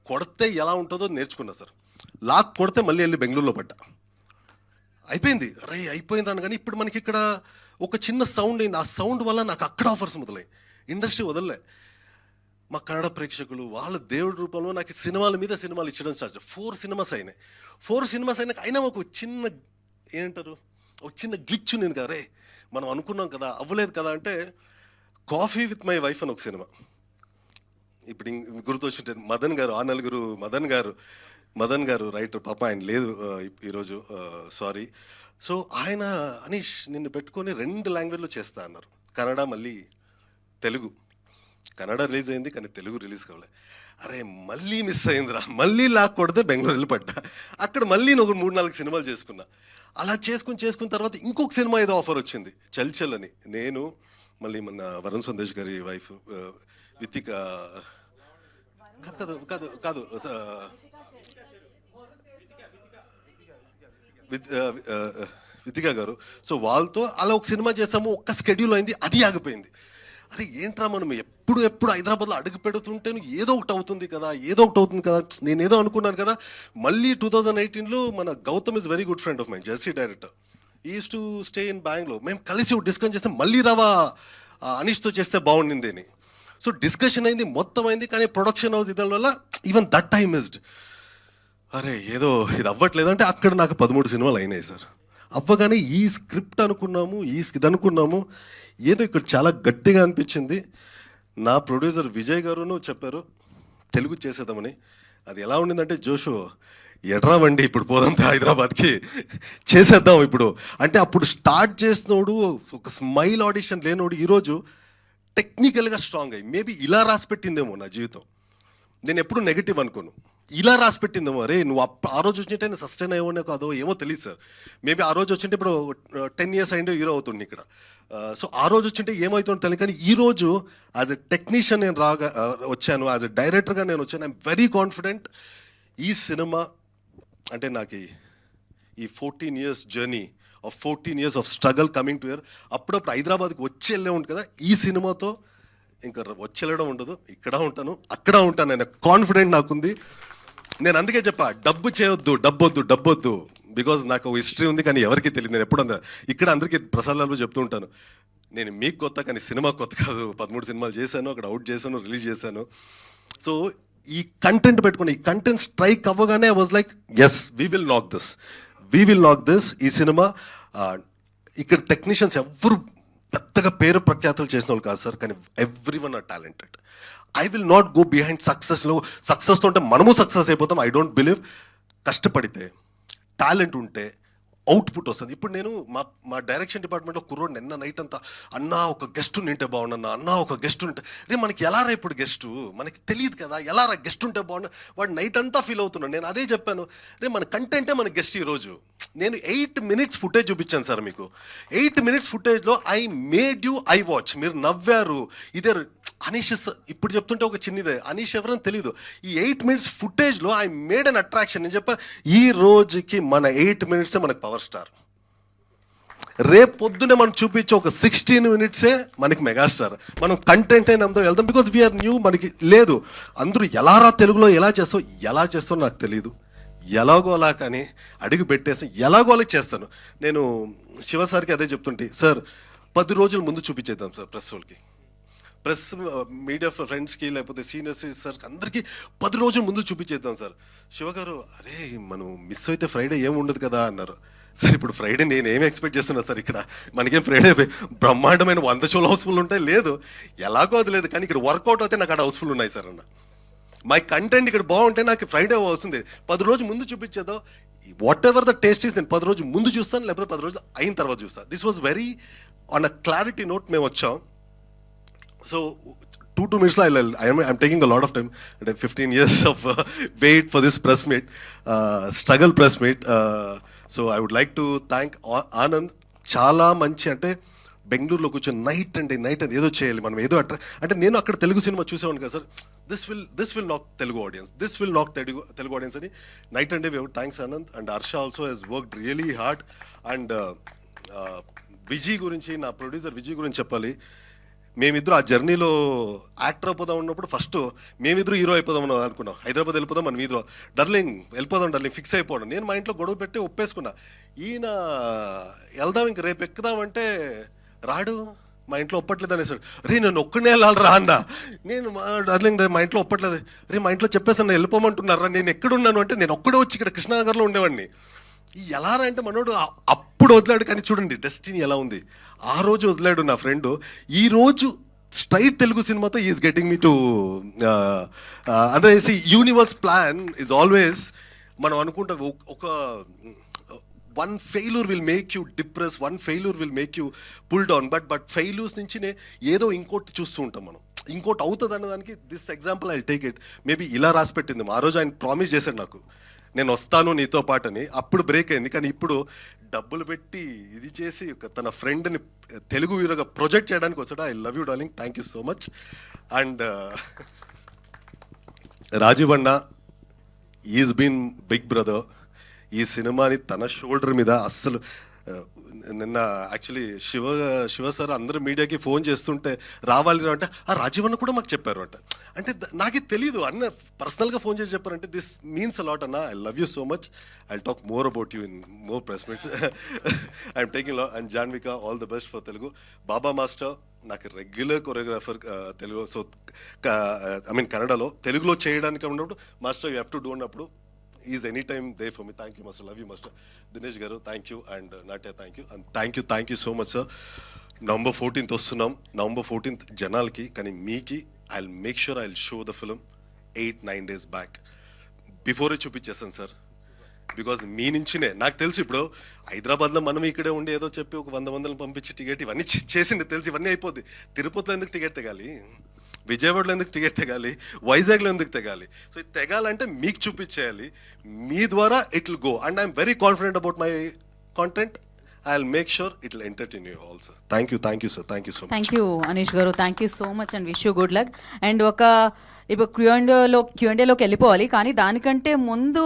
కొడితే ఎలా ఉంటుందో నేర్చుకున్నా సార్. లాక్ కొడితే మళ్ళీ వెళ్ళి బెంగళూరులో పడ్డా. అయిపోయింది అనగానే ఇప్పుడు మనకి ఇక్కడ ఒక చిన్న సౌండ్ అయింది. ఆ సౌండ్ వల్ల నాకు అక్కడ ఆఫర్స్ మొదలయ్యి. ఇండస్ట్రీ వదలలే. మా కన్నడ ప్రేక్షకులు వాళ్ళ దేవుడి రూపంలో నాకు సినిమాలు ఇచ్చడం స్టార్ట్. 4 cinemas అయినాయి. 4 cinemas అయినాక అయినా ఒక చిన్న ఏంటారు, ఒక చిన్న గ్లిచ్ ఉంది కదా, రే మనం అనుకున్నాం కదా, అవ్వలేదు కదా అంటే, కాఫీ విత్ మై వైఫ్ అని ఒక సినిమా. ఇప్పుడు గుర్తొచ్చుంటే మదన్ గారు, ఆ నలుగురు మదన్ గారు రైటర్, పాప ఆయన లేదు ఈరోజు, సారీ. సో ఆయన అనీష్ నిన్ను పెట్టుకొని 2 languageలో చేస్తా అన్నారు, కన్నడ మళ్ళీ తెలుగు. కన్నడ రిలీజ్ అయింది కానీ తెలుగు రిలీజ్ కావాలి. అరే మళ్ళీ మిస్ అయిందిరా, మళ్ళీ లాక్ కొడితే బెంగళూరు వెళ్ళిపడ్డా. అక్కడ మళ్ళీ ఒక 3-4 సినిమాలు చేసుకున్నా. అలా చేసుకున్న తర్వాత ఇంకొక సినిమా ఏదో ఆఫర్ వచ్చింది, చల్ అని. నేను మళ్ళీ మన వరుణ్ సందేశ్ గారి వైఫ్ వితిక, కాదు వితిక గారు. సో వాళ్ళతో అలా ఒక సినిమా చేసాము, ఒక్క స్కెడ్యూల్ అయింది, అది ఆగిపోయింది. అరే ఏంట్రా మనం ఎప్పుడు హైదరాబాద్లో అడుగు పెడుతుంటే ఏదో ఒకటి అవుతుంది కదా, నేను ఏదో అనుకున్నాను కదా. మళ్ళీ 2018లో మన Gautam is very good friend of my, Jersey director, is to stay in Bengaluru. మేము కలిసి డిస్కస్ చేస్తే మళ్ళీ రావా అనీష్తో చేస్తే బాగుండింది అని. సో డిస్కషన్ అయింది, మొత్తం అయింది. కానీ ప్రొడక్షన్ హౌస్ ఇదాల వల్ల ఈవెన్ దట్ టైమ్ మిస్డ్. అరే ఏదో ఇది అవ్వట్లేదు అంటే అక్కడ నాకు 13 సినిమాలు అయినాయి సార్. అవ్వగానే ఈ స్క్రిప్ట్ అనుకున్నాము, ఇది అనుకున్నాము, ఏదో ఇక్కడ చాలా గట్టిగా అనిపించింది. నా ప్రొడ్యూసర్ విజయ్ గారును చెప్పారు తెలుగు చేసేద్దామని. అది ఎలా ఉండిందంటే, జోషు ఎడ్రావండి ఇప్పుడు పోదాం హైదరాబాద్కి, చేసేద్దాం ఇప్పుడు అంటే. అప్పుడు స్టార్ట్ చేసినోడు ఒక స్మైల్ ఆడిషన్ లేనోడు ఈరోజు టెక్నికల్గా స్ట్రాంగ్ అయ్యి, మేబీ ఇలా రాసి పెట్టిందేమో నా జీవితం. నేను ఎప్పుడు నెగిటివ్ అనుకోను, ఇలా రాసి పెట్టిందేమో. అరే నువ్వు ఆ రోజు వచ్చింటే నేను సస్టైన్ అయ్యేవాడినే కాదో ఏమో తెలియదు సార్. మేబీ ఆ రోజు వచ్చింటే ఇప్పుడు 10 years అయిందో హీరో అవుతుంది ఇక్కడ. సో ఆ రోజు వచ్చింటే ఏమవుతుందో తెలియదు. కానీ ఈరోజు యాజ్ ఎ టెక్నీషియన్ నేను వచ్చాను, యాజ్ ఎ డైరెక్టర్గా నేను వచ్చాను. I'm very confident. ఈ సినిమా అంటే నాకు ఈ 14 years journey of 14 years of struggle coming to year. అప్పుడప్పుడు హైదరాబాద్కి వచ్చి వెళ్ళే ఉంటుంది కదా, ఈ సినిమాతో ఇంకా వచ్చి వెళ్ళడం ఉండదు, ఇక్కడ ఉంటాను అక్కడ ఉంటాను అనే కాన్ఫిడెంట్ నాకుంది. నేను అందుకే చెప్పా, డబ్బు చేయొద్దు, డబ్బొద్దు, బికాజ్ నాకు హిస్టరీ ఉంది కానీ ఎవరికి తెలియదు. నేను ఎప్పుడు ఇక్కడ అందరికీ ప్రసాదాలు చెప్తూ ఉంటాను, నేను మీకు కొత్త కానీ సినిమా కొత్త కాదు. 13 సినిమాలు చేశాను, అక్కడ అవుట్ చేశాను, రిలీజ్ చేశాను. సో ఈ కంటెంట్ పెట్టుకుని, ఈ కంటెంట్ స్ట్రైక్ అవ్వగానే I was like yes, we will knock this. ఈ సినిమా ఇక్కడ టెక్నీషియన్స్ ఎవ్వరు పెద్దగా పేరు ప్రఖ్యాతులు చేసిన వాళ్ళు కాదు సార్, కానీ everyone are talented. I will not go behind సక్సెస్తో ఉంటే మనము సక్సెస్ అయిపోతాం. I don't believe. కష్టపడితే, టాలెంట్ ఉంటే అవుట్పుట్ వస్తుంది. ఇప్పుడు నేను మా డైరెక్షన్ డిపార్ట్మెంట్లో కుర్రోడు నిన్న నైట్ అంతా, అన్నా ఒక గెస్ట్ ఉంటే బాగుండన్నా, అన్నా ఒక గెస్ట్ ఉంటే, రే మనకి ఎలా రా ఇప్పుడు గెస్టు మనకి తెలియదు కదా, ఎలా రా గెస్ట్ ఉంటే బాగుండు. వాడు నైట్ అంతా ఫీల్ అవుతున్నాడు. నేను అదే చెప్పాను, రే మన కంటెంటే మన గెస్ట్ ఈరోజు. నేను 8 minutes ఫుటేజ్ చూపించాను సార్ మీకు. 8 minutes ఫుటేజ్లో I made you I watch. మీరు నవ్వారు. ఇదే అనీష్ ఇప్పుడు చెప్తుంటే ఒక చిన్నదే, అనీష్ ఎవరని తెలీదు. ఈ 8 minutes ఫుటేజ్లో ఐ మేడ్ అన్ అట్రాక్షన్. నేను చెప్పాను, ఈ రోజుకి మన 8 minutes మనకు పవర్ స్టార్. రేపు పొద్దునే మనం చూపించే ఒక 16 minutes మనకి మెగాస్టార్. మనం కంటెంటే నమ్మతో వెళ్దాం, బికాజ్ వీఆర్ న్యూ. మనకి లేదు, అందరూ ఎలారా తెలుగులో ఎలా చేస్తావు నాకు తెలియదు. ఎలాగో అలా కానీ అడుగు పెట్టేసి ఎలాగో అలా చేస్తాను. నేను శివ సార్కి అదే చెప్తుంటే, సార్ 10 రోజుల ముందు చూపించేద్దాం సార్ ప్రెస్ వాళ్ళకి, ప్రెస్ మీడియా ఫ్రెండ్స్కి, లేకపోతే సీనియర్స్ సార్ అందరికీ 10 రోజుల ముందు చూపించేద్దాం సార్. శివ గారు, అరే మనం మిస్ అయితే ఫ్రైడే ఏమి ఉండదు కదా అన్నారు. సార్ ఇప్పుడు ఫ్రైడే నేను ఏమి ఎక్స్పెక్ట్ చేస్తున్నా సార్, ఇక్కడ మనకేం ఫ్రైడే బ్రహ్మాండమైన 100 షోలు హౌస్ఫుల్ ఉంటాయి, లేదు ఎలాగో అది లేదు, కానీ ఇక్కడ వర్కౌట్ అయితే నాకు అక్కడ హౌస్ఫుల్ ఉన్నాయి సార్ అన్న. మై కంటెంట్ ఇక్కడ బాగుంటే నాకు ఫ్రైడే వస్తుంది. 10 రోజులు ముందు చూపించేదో, whatever the taste is, నేను 10 రోజులు ముందు చూస్తాను, లేకపోతే 10 రోజులు అయిన తర్వాత చూస్తాను. This was very on a clarity note మేము వచ్చాం. So 2 minutes I'm taking a lot of time. 15 years of wait for this press meet, struggle press meet. So I would like to thank Anand. చాలా మంచి, అంటే బెంగళూరులో కూర్చొని night and ఏదో చేయాలి మనం, ఏదో అంటే నేను అక్కడ తెలుగు సినిమా చూసేవాను కదా sir, this will knock Telugu audience అని night and day we have thanks Anand. And Harsha also he's worked really hard. And Vijay గురించి, నా ప్రొడ్యూసర్ విజయ్ గురించి చెప్పాలి. మేమిద్దరు ఆ జర్నీలో యాక్టర్ అయిపోదాం ఉన్నప్పుడు ఫస్ట్ మేమిద్దరు హీరో అయిపోదాం అనుకున్నాం. హైదరాబాద్ వెళ్ళిపోదాం, మనం ఇద్దరు డార్లింగ్ ఫిక్స్ అయిపోవడం. నేను మా ఇంట్లో గొడవ పెట్టి ఒప్పేసుకున్నా. ఈయన వెళ్దాం ఇంక రేపు ఎక్కుదామంటే రాడు, మా ఇంట్లో ఒప్పట్లేదు అనేసాడు. రే నేను ఒక్కడే వెళ్ళాలరా అన్న. నేను మా డార్లింగ్ మా ఇంట్లో ఒప్పట్లేదు. రే మా ఇంట్లో చెప్పేసాను వెళ్ళిపోమంటున్నారా, నేను ఎక్కడున్నాను అంటే నేను ఒక్కడే వచ్చి ఇక్కడ కృష్ణానగర్లో ఉండేవాడిని. ఎలా అంటే మనోడు అప్పుడు వదిలాడు, కానీ చూడండి డెస్టినీ ఎలా ఉంది. ఆ రోజు వదిలాడు నా ఫ్రెండ్, ఈ రోజు స్ట్రైట్ తెలుగు సినిమాతో ఈజ్ గెటింగ్ మీ టు అంటే యూనివర్స్ ప్లాన్ ఈజ్ ఆల్వేస్. మనం అనుకుంటాం ఒక one failure will make you depress, one failure will make you pull down, but failures నుంచినే ఏదో ఇంకోటి చూస్తూ ఉంటాం మనం, ఇంకోటి అవుతుంది అన్నదానికి this example I take it. Maybe ఇలా రాసి పెట్టింది. ఆ రోజు ఆయన ప్రామిస్ చేశాడు నాకు, నేను వస్తాను నీతో పాటు అని. అప్పుడు బ్రేక్ అయింది, కానీ ఇప్పుడు డబ్బులు పెట్టి ఇది చేసి తన ఫ్రెండ్ని తెలుగు హీరోగా ప్రొజెక్ట్ చేయడానికి వచ్చాడు. I love you darling, thank you so much. And Rajeev అన్న ఈజ్ బీన్ బిగ్ బ్రదర్. ఈ సినిమాని తన షోల్డర్ మీద అస్సలు నిన్న యాక్చువల్లీ శివ సార్ అందరూ మీడియాకి ఫోన్ చేస్తుంటే రావాలి అంటే ఆ రాజీవ్ అన్న కూడా మాకు చెప్పారు అంటే నాకు తెలియదు. అన్న పర్సనల్గా ఫోన్ చేసి చెప్పారంటే దిస్ మీన్స్ అ లాట్ అన్న. I love you so much. I talk more about you in more press meets. I'm taking and Janvika all the best for Telugu. Baba master నాకు రెగ్యులర్ కొరియోగ్రాఫర్ తెలుగు, సో కన్నడలో తెలుగులో చేయడానికి ఉన్నప్పుడు master you have to do అన్నప్పుడు is any time they for me. Thank you master, love you master. Dinesh గారు thank you, and Natya thank you, and thank you so much sir. November 14th వస్తున్నాం. November 14th జనాలకి, కానీ మీకి I will make sure I will show the film 8-9 days back. Before చూపించేస్తాను sir, because మీ నుంచినే నాకు తెలుసు. ఇప్పుడు హైదరాబాద్లో మనం ఇక్కడే ఉండి ఏదో చెప్పి ఒక 100 మందిని పంపించి టికెట్ ఇవన్నీ చేసింది తెలుసు, ఇవన్నీ అయిపోద్ది. తిరుపతిలో ఎందుకు టికెట్ తెగాలి, విజయవాడలో ఎందుకు టికెట్ తెగాలి, వైజాగ్లో ఎందుకు తెగాలి? సో ఇది తెగాలంటే మీకు చూపించేయాలి, మీ ద్వారా it will go. And I'm very confident about my content. I will make sure it will entertain you also. Thank you sir, thank you so much. Thank you Anish గారు, thank you so much and wish you good luck. And ఇప్పుడు క్యూఎండేలోకి వెళ్ళిపోవాలి, కానీ దానికంటే ముందు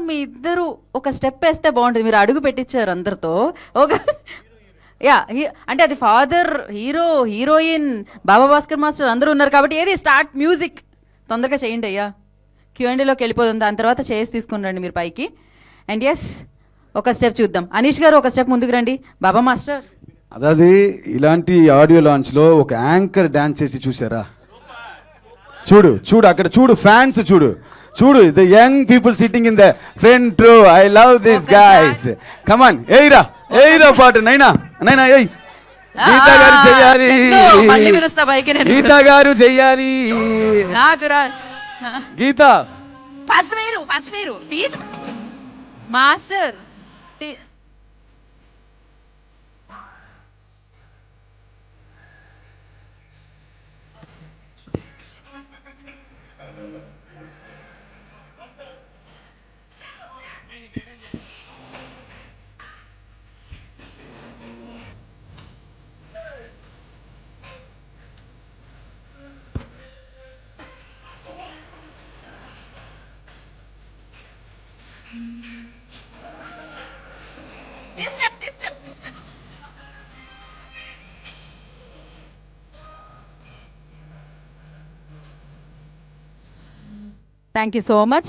మీ ఇద్దరు ఒక step వేస్తే బాగుంటుంది. మీరు అడుగు పెట్టించారు అందరితో. ఒక యా అంటే అది ఫాదర్, హీరో, హీరోయిన్, బాబా భాస్కర్ మాస్టర్ అందరూ ఉన్నారు కాబట్టి ఏది స్టార్ట్ మ్యూజిక్ తొందరగా చేయండి అయ్యా. Q&Aలోకి వెళ్ళిపోతుంది. దాని తర్వాత చేసి తీసుకుని రండి మీరు పైకి. అండ్ ఎస్, ఒక స్టెప్ చూద్దాం. అనీష్ గారు ఒక స్టెప్ ముందుకు రండి. బాబా మాస్టర్ అదే ఇలాంటి ఆడియో లాంచ్లో ఒక యాంకర్ డాన్స్ చేసి చూసారా? చూడు చూడు అక్కడ చూడు, ఫ్యాన్స్ చూడు చూడు, the young people sitting in the front row. I love this guys. Come on ఏయిరా పాటు నైనా నైనా ఏయ్. గీతా గారు చెయ్యాలి, గీతా గారు చెయ్యాలి. గీత ఫస్ట్ మీరు master thank you so much.